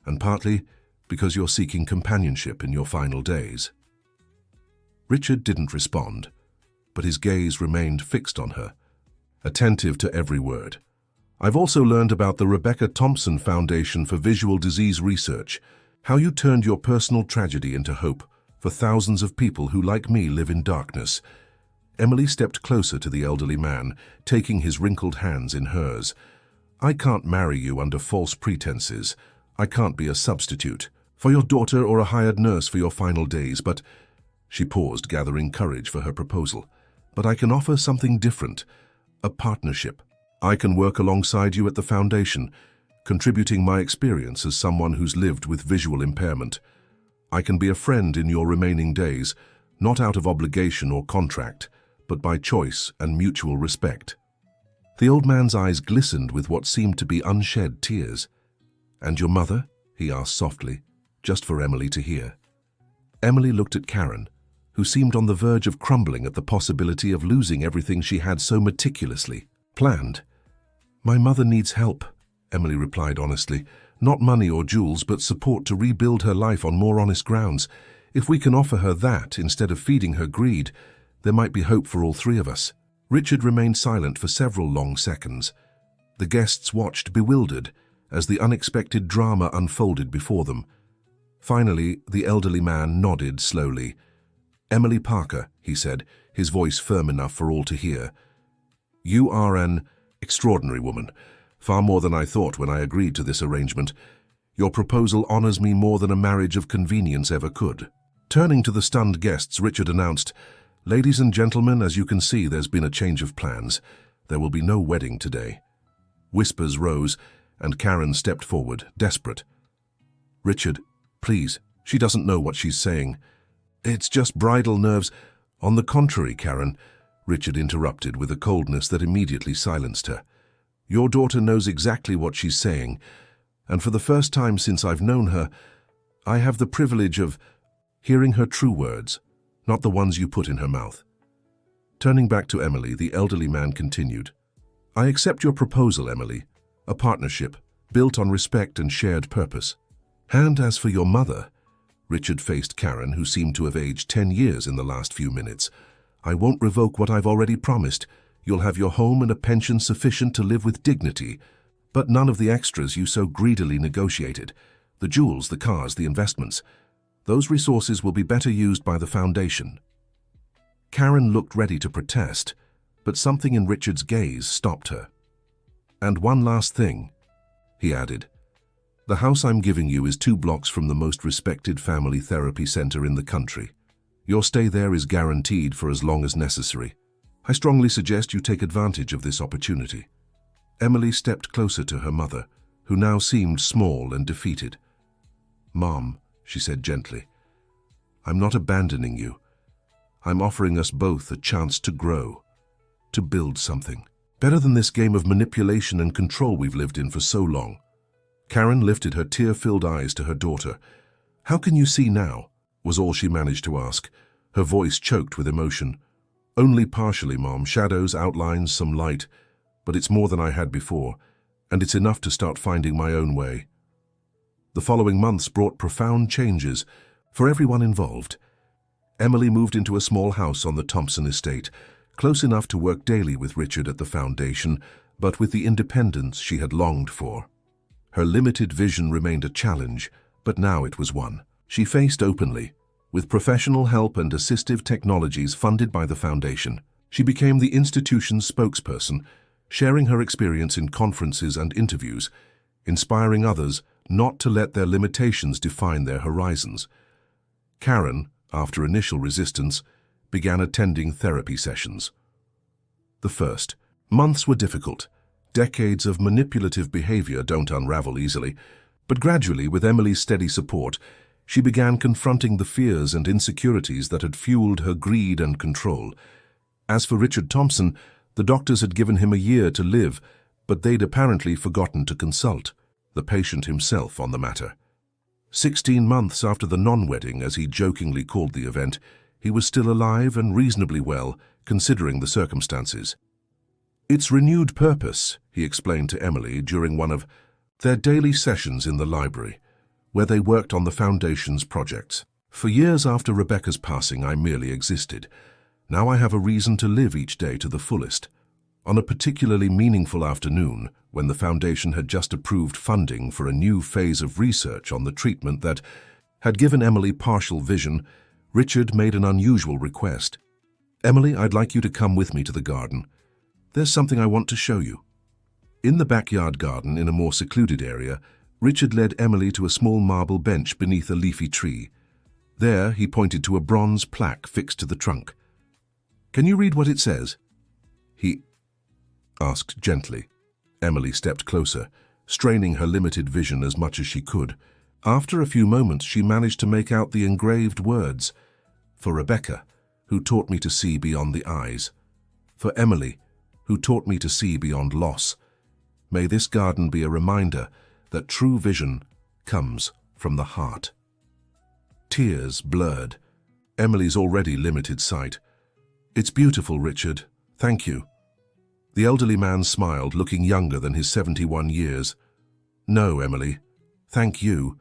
[SPEAKER 1] and partly because you're seeking companionship in your final days." Richard didn't respond, but his gaze remained fixed on her, attentive to every word. "I've also learned about the Rebecca Thompson Foundation for Visual Disease Research, how you turned your personal tragedy into hope for thousands of people who, like me, live in darkness." Emily stepped closer to the elderly man, taking his wrinkled hands in hers. "I can't marry you under false pretenses. I can't be a substitute for your daughter or a hired nurse for your final days, but—" She paused, gathering courage for her proposal. "But I can offer something different, a partnership. I can work alongside you at the foundation, contributing my experience as someone who's lived with visual impairment. I can be a friend in your remaining days, not out of obligation or contract, but by choice and mutual respect." The old man's eyes glistened with what seemed to be unshed tears. "And your mother?" he asked softly, just for Emily to hear. Emily looked at Karen, who seemed on the verge of crumbling at the possibility of losing everything she had so meticulously planned. "My mother needs help," Emily replied honestly. "Not money or jewels, but support to rebuild her life on more honest grounds. If we can offer her that instead of feeding her greed, there might be hope for all three of us." Richard remained silent for several long seconds. The guests watched bewildered as the unexpected drama unfolded before them. Finally, the elderly man nodded slowly. "Emily Parker," he said, his voice firm enough for all to hear. "You are an extraordinary woman, far more than I thought when I agreed to this arrangement. Your proposal honors me more than a marriage of convenience ever could." Turning to the stunned guests, Richard announced, "Ladies and gentlemen, as you can see, there's been a change of plans. There will be no wedding today." Whispers rose, and Karen stepped forward, desperate. "Richard, please, she doesn't know what she's saying. It's just bridal nerves." "On the contrary, Karen," Richard interrupted with a coldness that immediately silenced her. "Your daughter knows exactly what she's saying, and for the first time since I've known her, I have the privilege of hearing her true words, not the ones you put in her mouth." Turning back to Emily, the elderly man continued, "I accept your proposal, Emily, a partnership built on respect and shared purpose. And as for your mother," Richard faced Karen, who seemed to have aged 10 years in the last few minutes, "I won't revoke what I've already promised. You'll have your home and a pension sufficient to live with dignity, but none of the extras you so greedily negotiated. The jewels, the cars, the investments. Those resources will be better used by the foundation." Karen looked ready to protest, but something in Richard's gaze stopped her. "And one last thing," he added. "The house I'm giving you is 2 blocks from the most respected family therapy center in the country. Your stay there is guaranteed for as long as necessary. I strongly suggest you take advantage of this opportunity." Emily stepped closer to her mother, who now seemed small and defeated. "Mom," she said gently, "I'm not abandoning you. I'm offering us both a chance to grow, to build something better than this game of manipulation and control we've lived in for so long." Karen lifted her tear-filled eyes to her daughter. "How can you see now?" was all she managed to ask, her voice choked with emotion. "Only partially, Mom. Shadows, outlines, some light. But it's more than I had before, and it's enough to start finding my own way." The following months brought profound changes for everyone involved. Emily moved into a small house on the Thompson estate, close enough to work daily with Richard at the foundation, but with the independence she had longed for. Her limited vision remained a challenge, but now it was one she faced openly. With professional help and assistive technologies funded by the foundation, she became the institution's spokesperson, sharing her experience in conferences and interviews, inspiring others not to let their limitations define their horizons. Karen, after initial resistance, began attending therapy sessions. The first months were difficult. Decades of manipulative behavior don't unravel easily, but gradually, with Emily's steady support, she began confronting the fears and insecurities that had fueled her greed and control. As for Richard Thompson, the doctors had given him a year to live, but they'd apparently forgotten to consult the patient himself on the matter. 16 months after the non-wedding, as he jokingly called the event, he was still alive and reasonably well, considering the circumstances. "Its renewed purpose," he explained to Emily during one of their daily sessions in the library, where they worked on the foundation's projects. "For years after Rebecca's passing, I merely existed. Now I have a reason to live each day to the fullest." On a particularly meaningful afternoon, when the foundation had just approved funding for a new phase of research on the treatment that had given Emily partial vision, Richard made an unusual request. "Emily, I'd like you to come with me to the garden. There's something I want to show you." In the backyard garden, in a more secluded area, Richard led Emily to a small marble bench beneath a leafy tree. There, he pointed to a bronze plaque fixed to the trunk. "Can you read what it says?" he asked gently. Emily stepped closer, straining her limited vision as much as she could. After a few moments, she managed to make out the engraved words, "For Rebecca, who taught me to see beyond the eyes. For Emily, who taught me to see beyond loss. May this garden be a reminder that true vision comes from the heart." Tears blurred Emily's already limited sight. "It's beautiful, Richard. Thank you." The elderly man smiled, looking younger than his 71 years. "No, Emily. Thank you.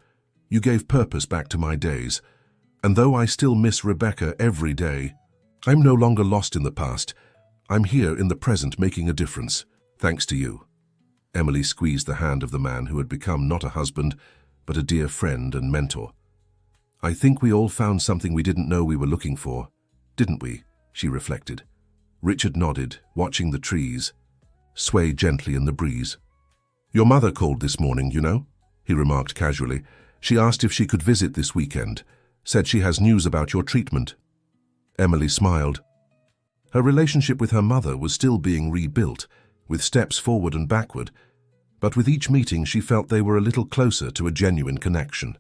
[SPEAKER 1] You gave purpose back to my days. And though I still miss Rebecca every day, I'm no longer lost in the past. I'm here in the present making a difference, thanks to you." Emily squeezed the hand of the man who had become not a husband, but a dear friend and mentor. I think we all found something we didn't know we were looking for, didn't we? She reflected. Richard nodded, watching the trees sway gently in the breeze. Your mother called this morning, you know, he remarked casually. She asked if she could visit this weekend, said she has news about your treatment. Emily smiled. Her relationship with her mother was still being rebuilt, with steps forward and backward, but with each meeting she felt they were a little closer to a genuine connection.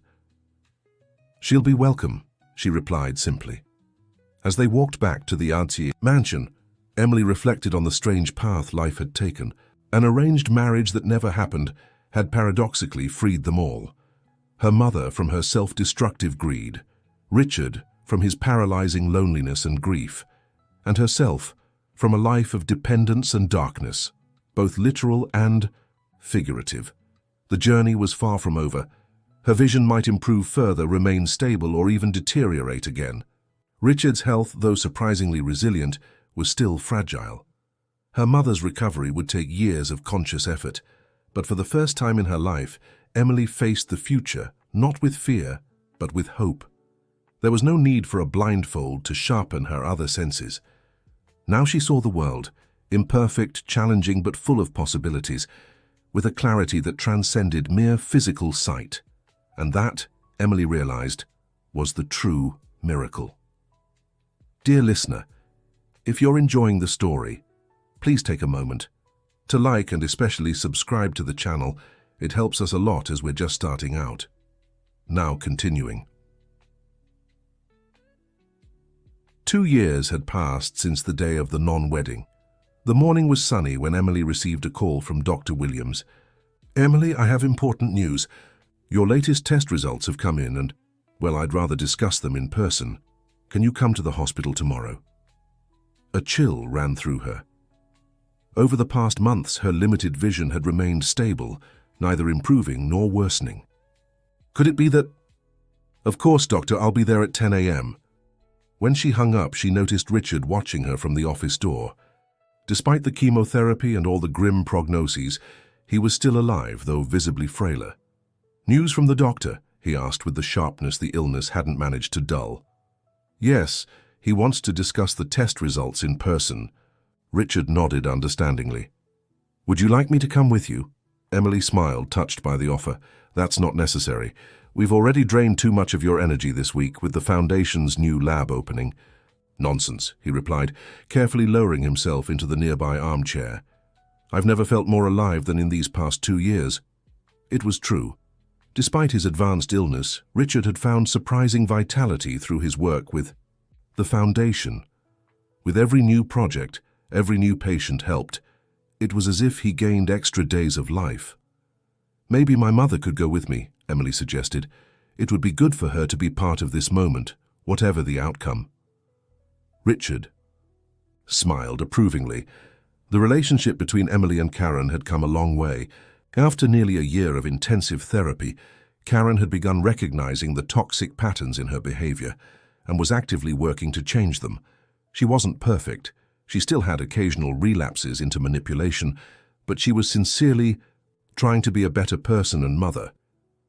[SPEAKER 1] She'll be welcome, she replied simply. As they walked back to the Artier mansion, Emily reflected on the strange path life had taken. An arranged marriage that never happened had paradoxically freed them all. Her mother from her self-destructive greed, Richard from his paralyzing loneliness and grief, and herself from a life of dependence and darkness, both literal and figurative. The journey was far from over. Her vision might improve further, remain stable, or even deteriorate again. Richard's health, though surprisingly resilient, was still fragile. Her mother's recovery would take years of conscious effort, but for the first time in her life, Emily faced the future, not with fear, but with hope. There was no need for a blindfold to sharpen her other senses. Now she saw the world, imperfect, challenging, but full of possibilities, with a clarity that transcended mere physical sight. And that, Emily realized, was the true miracle. Dear listener, if you're enjoying the story, please take a moment to like and especially subscribe to the channel. It helps us a lot as we're just starting out. Now continuing. 2 years had passed since the day of the non-wedding. The morning was sunny when Emily received a call from Dr. Williams. Emily, I have important news. Your latest test results have come in and, well, I'd rather discuss them in person. Can you come to the hospital tomorrow? A chill ran through her. Over the past months, her limited vision had remained stable, neither improving nor worsening. Could it be that... Of course, doctor, I'll be there at 10 a.m. When she hung up, she noticed Richard watching her from the office door. Despite the chemotherapy and all the grim prognoses, he was still alive, though visibly frailer. News from the doctor? He asked with the sharpness the illness hadn't managed to dull. Yes, he wants to discuss the test results in person. Richard nodded understandingly. Would you like me to come with you? Emily smiled, touched by the offer. That's not necessary. We've already drained too much of your energy this week with the Foundation's new lab opening. Nonsense, he replied, carefully lowering himself into the nearby armchair. I've never felt more alive than in these past 2 years. It was true. Despite his advanced illness, Richard had found surprising vitality through his work with the Foundation. With every new project, every new patient helped. It was as if he gained extra days of life. Maybe my mother could go with me, Emily suggested. It would be good for her to be part of this moment, whatever the outcome. Richard smiled approvingly. The relationship between Emily and Karen had come a long way. After nearly a year of intensive therapy, Karen had begun recognizing the toxic patterns in her behavior and was actively working to change them. She wasn't perfect. She still had occasional relapses into manipulation, but she was sincerely trying to be a better person and mother.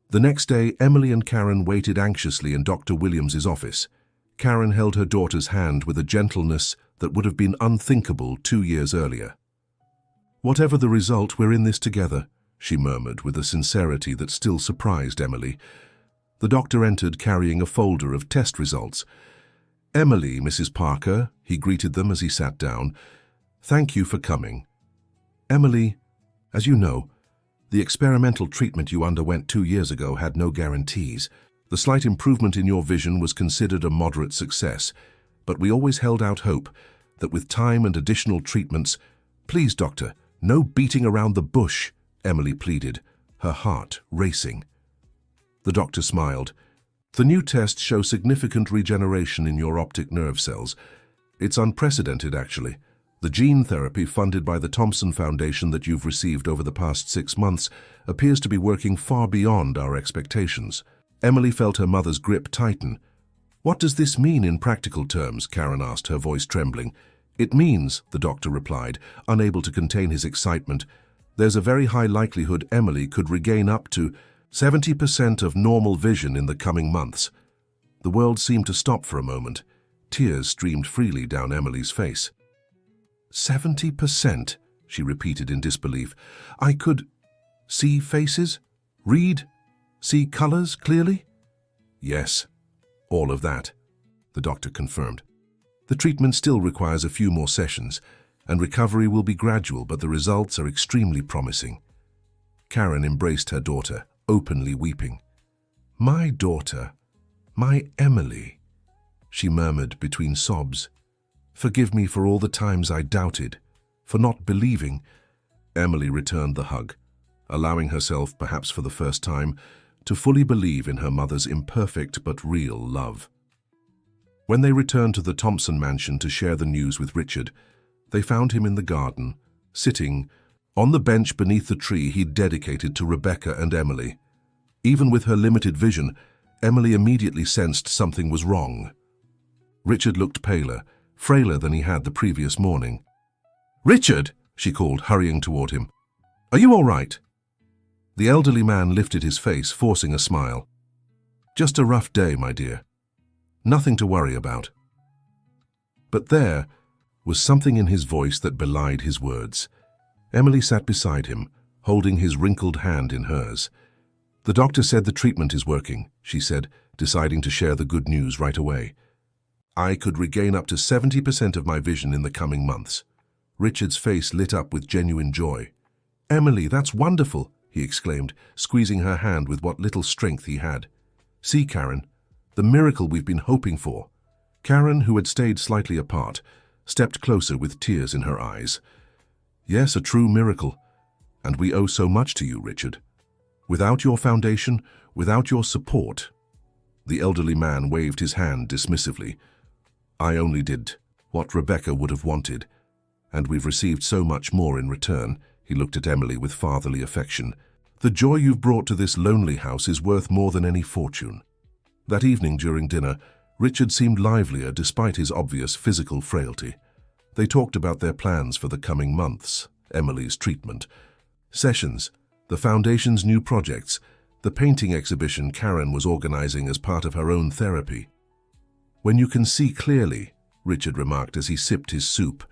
[SPEAKER 1] The next day, Emily and Karen waited anxiously in Dr. Williams's office. Karen held her daughter's hand with a gentleness that would have been unthinkable 2 years earlier. Whatever the result, we're in this together, she murmured with a sincerity that still surprised Emily. The doctor entered carrying a folder of test results. Emily, Mrs. Parker, he greeted them as he sat down. Thank you for coming. Emily, as you know, the experimental treatment you underwent 2 years ago had no guarantees. The slight improvement in your vision was considered a moderate success, but we always held out hope that with time and additional treatments... Please, doctor, no beating around the bush, Emily pleaded, her heart racing. The doctor smiled. The new tests show significant regeneration in your optic nerve cells. It's unprecedented, actually. The gene therapy funded by the Thompson Foundation that you've received over the past 6 months appears to be working far beyond our expectations. Emily felt her mother's grip tighten. What does this mean in practical terms? Karen asked, her voice trembling. It means, the doctor replied, unable to contain his excitement, there's a very high likelihood Emily could regain up to 70% of normal vision in the coming months. The world seemed to stop for a moment. Tears streamed freely down Emily's face. 70%, she repeated in disbelief. I could see faces? Read? See colors clearly? Yes, all of that, the doctor confirmed. The treatment still requires a few more sessions, and recovery will be gradual, but the results are extremely promising. Karen embraced her daughter, openly weeping. My daughter, my Emily, she murmured between sobs. Forgive me for all the times I doubted, for not believing. Emily returned the hug, allowing herself, perhaps for the first time, to fully believe in her mother's imperfect but real love. When they returned to the Thompson mansion to share the news with Richard, they found him in the garden, sitting on the bench beneath the tree he'd dedicated to Rebecca and Emily. Even with her limited vision, Emily immediately sensed something was wrong. Richard looked paler, frailer than he had the previous morning. "Richard!" she called, hurrying toward him. "Are you all right?" The elderly man lifted his face, forcing a smile. "Just a rough day, my dear. Nothing to worry about." But there was something in his voice that belied his words. Emily sat beside him, holding his wrinkled hand in hers. "The doctor said the treatment is working," she said, deciding to share the good news right away. "I could regain up to 70% of my vision in the coming months." Richard's face lit up with genuine joy. "Emily, that's wonderful," he exclaimed, squeezing her hand with what little strength he had. "See, Karen, the miracle we've been hoping for." Karen, who had stayed slightly apart, stepped closer with tears in her eyes. "Yes, a true miracle. And we owe so much to you, Richard. Without your foundation, without your support." The elderly man waved his hand dismissively. "I only did what Rebecca would have wanted, and we've received so much more in return." He looked at Emily with fatherly affection. "The joy you've brought to this lonely house is worth more than any fortune." That evening during dinner, Richard seemed livelier despite his obvious physical frailty. They talked about their plans for the coming months, Emily's treatment, sessions, the Foundation's new projects, the painting exhibition Karen was organizing as part of her own therapy. "When you can see clearly," Richard remarked as he sipped his soup,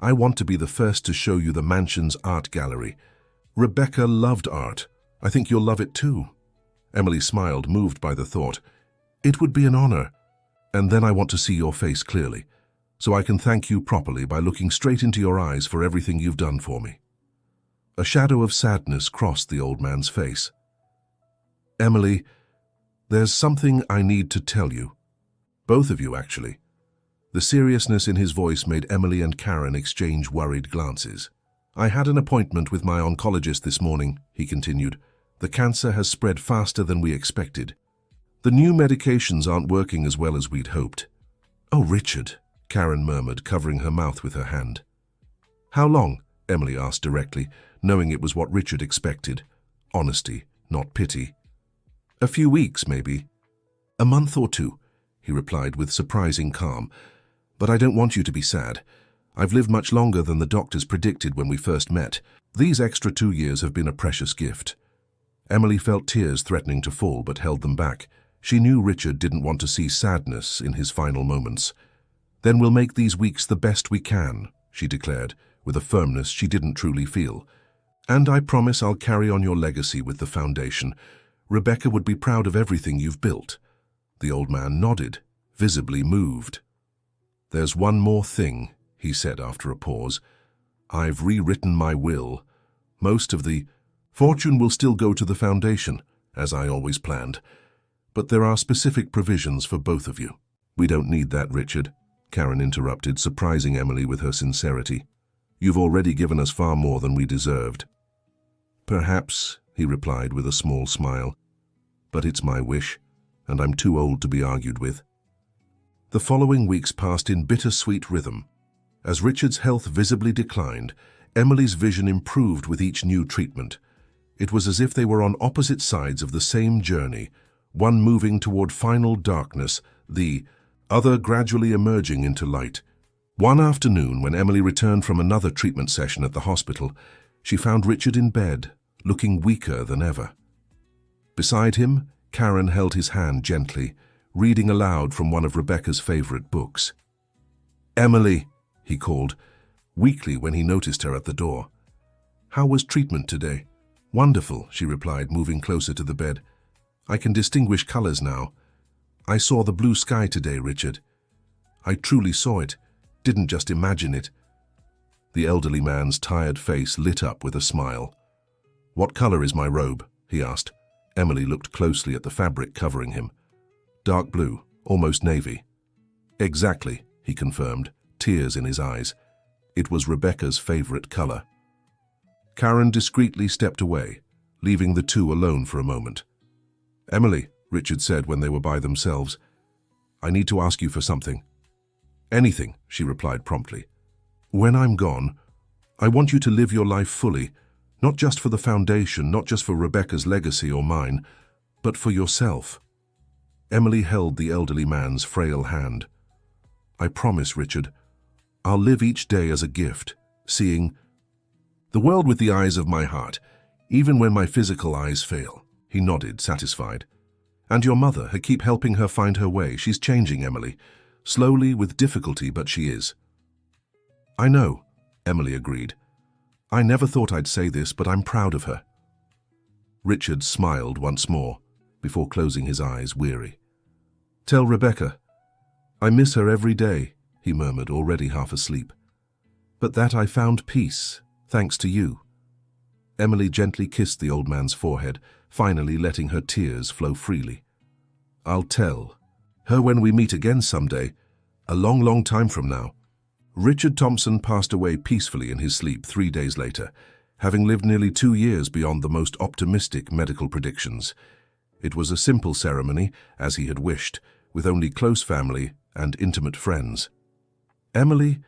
[SPEAKER 1] "I want to be the first to show you the mansion's art gallery. Rebecca loved art. I think you'll love it too." Emily smiled, moved by the thought. "It would be an honor. And then I want to see your face clearly, so I can thank you properly by looking straight into your eyes for everything you've done for me." A shadow of sadness crossed the old man's face. "Emily, there's something I need to tell you. Both of you, actually." The seriousness in his voice made Emily and Karen exchange worried glances. "I had an appointment with my oncologist this morning," he continued. "The cancer has spread faster than we expected. The new medications aren't working as well as we'd hoped." "Oh, Richard," Karen murmured, covering her mouth with her hand. "How long?" Emily asked directly, knowing it was what Richard expected. Honesty, not pity. "A few weeks, maybe." "A month or two," he replied with surprising calm. "But I don't want you to be sad. I've lived much longer than the doctors predicted when we first met. These extra 2 years have been a precious gift." Emily felt tears threatening to fall, but held them back. She knew Richard didn't want to see sadness in his final moments. "Then we'll make these weeks the best we can," she declared, with a firmness she didn't truly feel. "And I promise I'll carry on your legacy with the Foundation. Rebecca would be proud of everything you've built." The old man nodded, visibly moved. "There's one more thing," he said after a pause. "I've rewritten my will. Most of the fortune will still go to the Foundation, as I always planned. But there are specific provisions for both of you." "We don't need that, Richard," Karen interrupted, surprising Emily with her sincerity. "You've already given us far more than we deserved." "Perhaps," he replied with a small smile. "But it's my wish, and I'm too old to be argued with." The following weeks passed in bittersweet rhythm. As Richard's health visibly declined, Emily's vision improved with each new treatment. It was as if they were on opposite sides of the same journey, one moving toward final darkness, the other gradually emerging into light. One afternoon, when Emily returned from another treatment session at the hospital, she found Richard in bed, looking weaker than ever. Beside him, Karen held his hand gently, reading aloud from one of Rebecca's favorite books. "Emily," he called, weakly when he noticed her at the door. "How was treatment today?" "Wonderful," she replied, moving closer to the bed. "I can distinguish colors now. I saw the blue sky today, Richard. I truly saw it, didn't just imagine it." The elderly man's tired face lit up with a smile. "What color is my robe?" he asked. Emily looked closely at the fabric covering him. "Dark blue, almost navy." "Exactly," he confirmed, tears in his eyes. It was Rebecca's favorite color. Karen discreetly stepped away, leaving the two alone for a moment. "Emily," Richard said when they were by themselves, "I need to ask you for something." "Anything," she replied promptly. "When I'm gone, I want you to live your life fully, not just for the foundation, not just for Rebecca's legacy or mine, but for yourself." Emily held the elderly man's frail hand. "I promise, Richard, I'll live each day as a gift, seeing the world with the eyes of my heart, even when my physical eyes fail." He nodded, satisfied. "And your mother, keep helping her find her way. She's changing, Emily. Slowly, with difficulty, but she is." "I know," Emily agreed. "I never thought I'd say this, but I'm proud of her." Richard smiled once more, before closing his eyes, weary. "Tell Rebecca, I miss her every day," he murmured, already half asleep. "But that I found peace, thanks to you." Emily gently kissed the old man's forehead, finally letting her tears flow freely. "I'll tell her when we meet again someday, a long, long time from now." Richard Thompson passed away peacefully in his sleep 3 days later, having lived nearly 2 years beyond the most optimistic medical predictions. It was a simple ceremony, as he had wished, with only close family and intimate friends. Emily,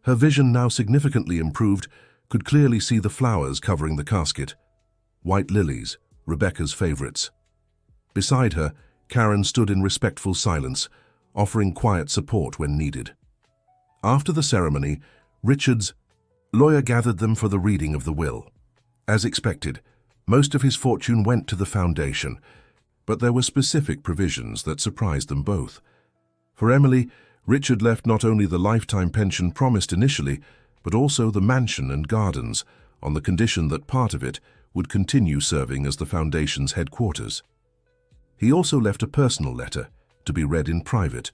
[SPEAKER 1] her vision now significantly improved, could clearly see the flowers covering the casket. White lilies, Rebecca's favorites. Beside her, Karen stood in respectful silence, offering quiet support when needed. After the ceremony, Richard's lawyer gathered them for the reading of the will. As expected, most of his fortune went to the foundation, but there were specific provisions that surprised them both. For Emily, Richard left not only the lifetime pension promised initially, but also the mansion and gardens, on the condition that part of it would continue serving as the foundation's headquarters. He also left a personal letter, to be read in private.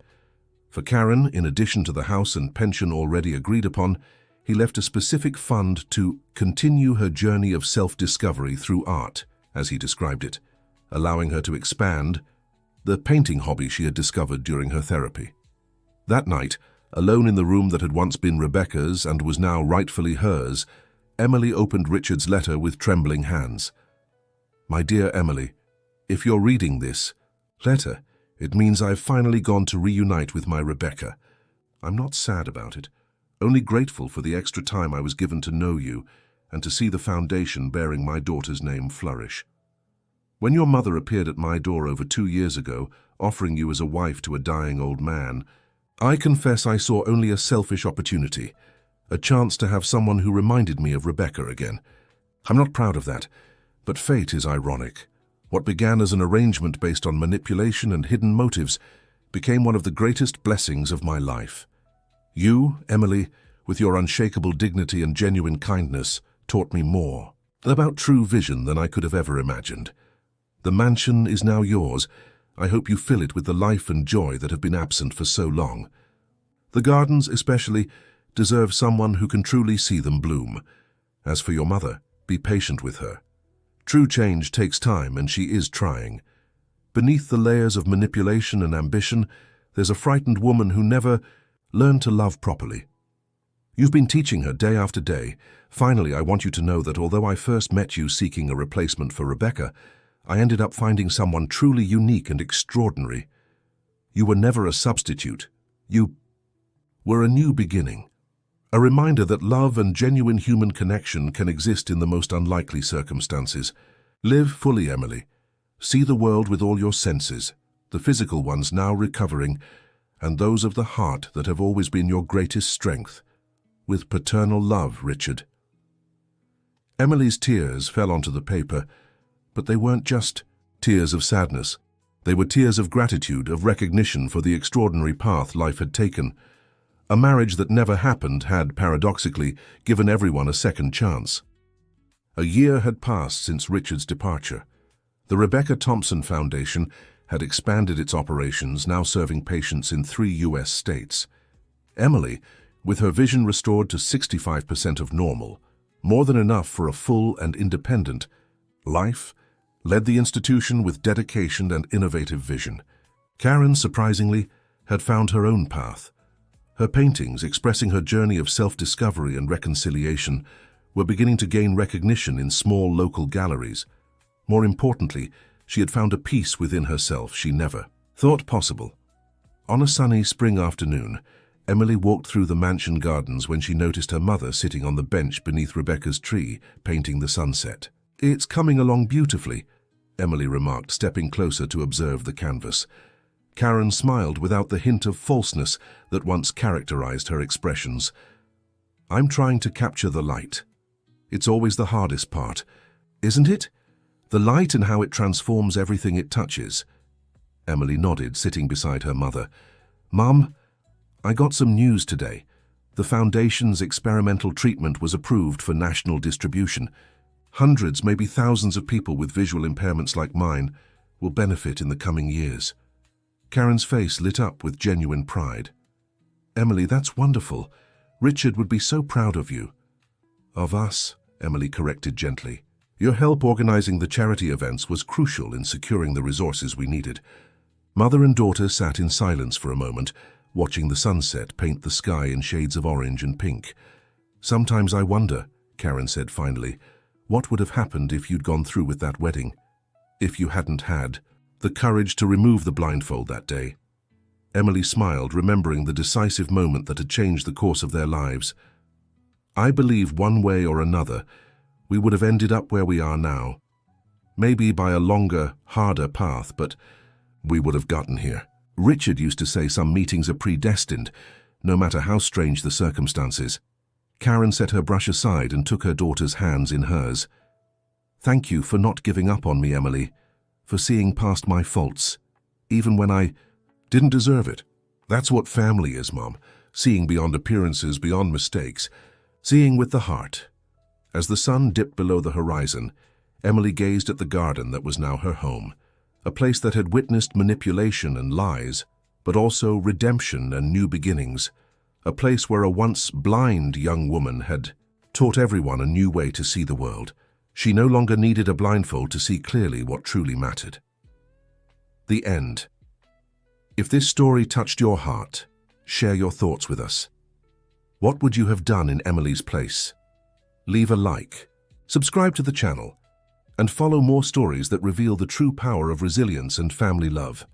[SPEAKER 1] For Karen, in addition to the house and pension already agreed upon, he left a specific fund to continue her journey of self-discovery through art, as he described it, allowing her to expand the painting hobby she had discovered during her therapy. That night, alone in the room that had once been Rebecca's and was now rightfully hers, Emily opened Richard's letter with trembling hands. "My dear Emily, if you're reading this letter, it means I've finally gone to reunite with my Rebecca. I'm not sad about it, only grateful for the extra time I was given to know you and to see the foundation bearing my daughter's name flourish. When your mother appeared at my door over 2 years ago, offering you as a wife to a dying old man, I confess I saw only a selfish opportunity, a chance to have someone who reminded me of Rebecca again. I'm not proud of that, but fate is ironic. What began as an arrangement based on manipulation and hidden motives became one of the greatest blessings of my life. You, Emily, with your unshakable dignity and genuine kindness, taught me more about true vision than I could have ever imagined. The mansion is now yours. I hope you fill it with the life and joy that have been absent for so long. The gardens, especially, deserve someone who can truly see them bloom. As for your mother, be patient with her. True change takes time, and she is trying. Beneath the layers of manipulation and ambition, there's a frightened woman who never learned to love properly. You've been teaching her day after day. Finally, I want you to know that although I first met you seeking a replacement for Rebecca, I ended up finding someone truly unique and extraordinary. You were never a substitute. You were a new beginning. A reminder that love and genuine human connection can exist in the most unlikely circumstances. Live fully, Emily. See the world with all your senses, the physical ones now recovering, and those of the heart that have always been your greatest strength. With paternal love, Richard. Emily's tears fell onto the paper, but they weren't just tears of sadness. They were tears of gratitude, of recognition for the extraordinary path life had taken. A marriage that never happened had, paradoxically, given everyone a second chance. A year had passed since Richard's departure. The Rebecca Thompson Foundation had expanded its operations, now serving patients in 3 U.S. states. Emily, with her vision restored to 65% of normal, more than enough for a full and independent life, led the institution with dedication and innovative vision. Karen, surprisingly, had found her own path. Her paintings, expressing her journey of self-discovery and reconciliation, were beginning to gain recognition in small local galleries. More importantly, she had found a peace within herself she never thought possible. On a sunny spring afternoon, Emily walked through the mansion gardens when she noticed her mother sitting on the bench beneath Rebecca's tree, painting the sunset. "It's coming along beautifully," Emily remarked, stepping closer to observe the canvas. Karen smiled without the hint of falseness that once characterized her expressions. "I'm trying to capture the light. It's always the hardest part, isn't it? The light and how it transforms everything it touches." Emily nodded, sitting beside her mother. "Mum, I got some news today. The Foundation's experimental treatment was approved for national distribution. Hundreds, maybe thousands of people with visual impairments like mine will benefit in the coming years." Karen's face lit up with genuine pride. "Emily, that's wonderful. Richard would be so proud of you." "Of us," Emily corrected gently. "Your help organizing the charity events was crucial in securing the resources we needed." Mother and daughter sat in silence for a moment, watching the sunset paint the sky in shades of orange and pink. "Sometimes I wonder," Karen said finally, "what would have happened if you'd gone through with that wedding? If you hadn't had the courage to remove the blindfold that day." Emily smiled, remembering the decisive moment that had changed the course of their lives. "I believe one way or another, we would have ended up where we are now. Maybe by a longer, harder path, but we would have gotten here." Richard used to say some meetings are predestined, no matter how strange the circumstances. Karen set her brush aside and took her daughter's hands in hers. "Thank you for not giving up on me, Emily, for seeing past my faults, even when I didn't deserve it. That's what family is, Mom. Seeing beyond appearances, beyond mistakes, seeing with the heart." As the sun dipped below the horizon, Emily gazed at the garden that was now her home, a place that had witnessed manipulation and lies, but also redemption and new beginnings, a place where a once blind young woman had taught everyone a new way to see the world. She no longer needed a blindfold to see clearly what truly mattered. The end. If this story touched your heart, share your thoughts with us. What would you have done in Emily's place? Leave a like, subscribe to the channel, and follow more stories that reveal the true power of resilience and family love.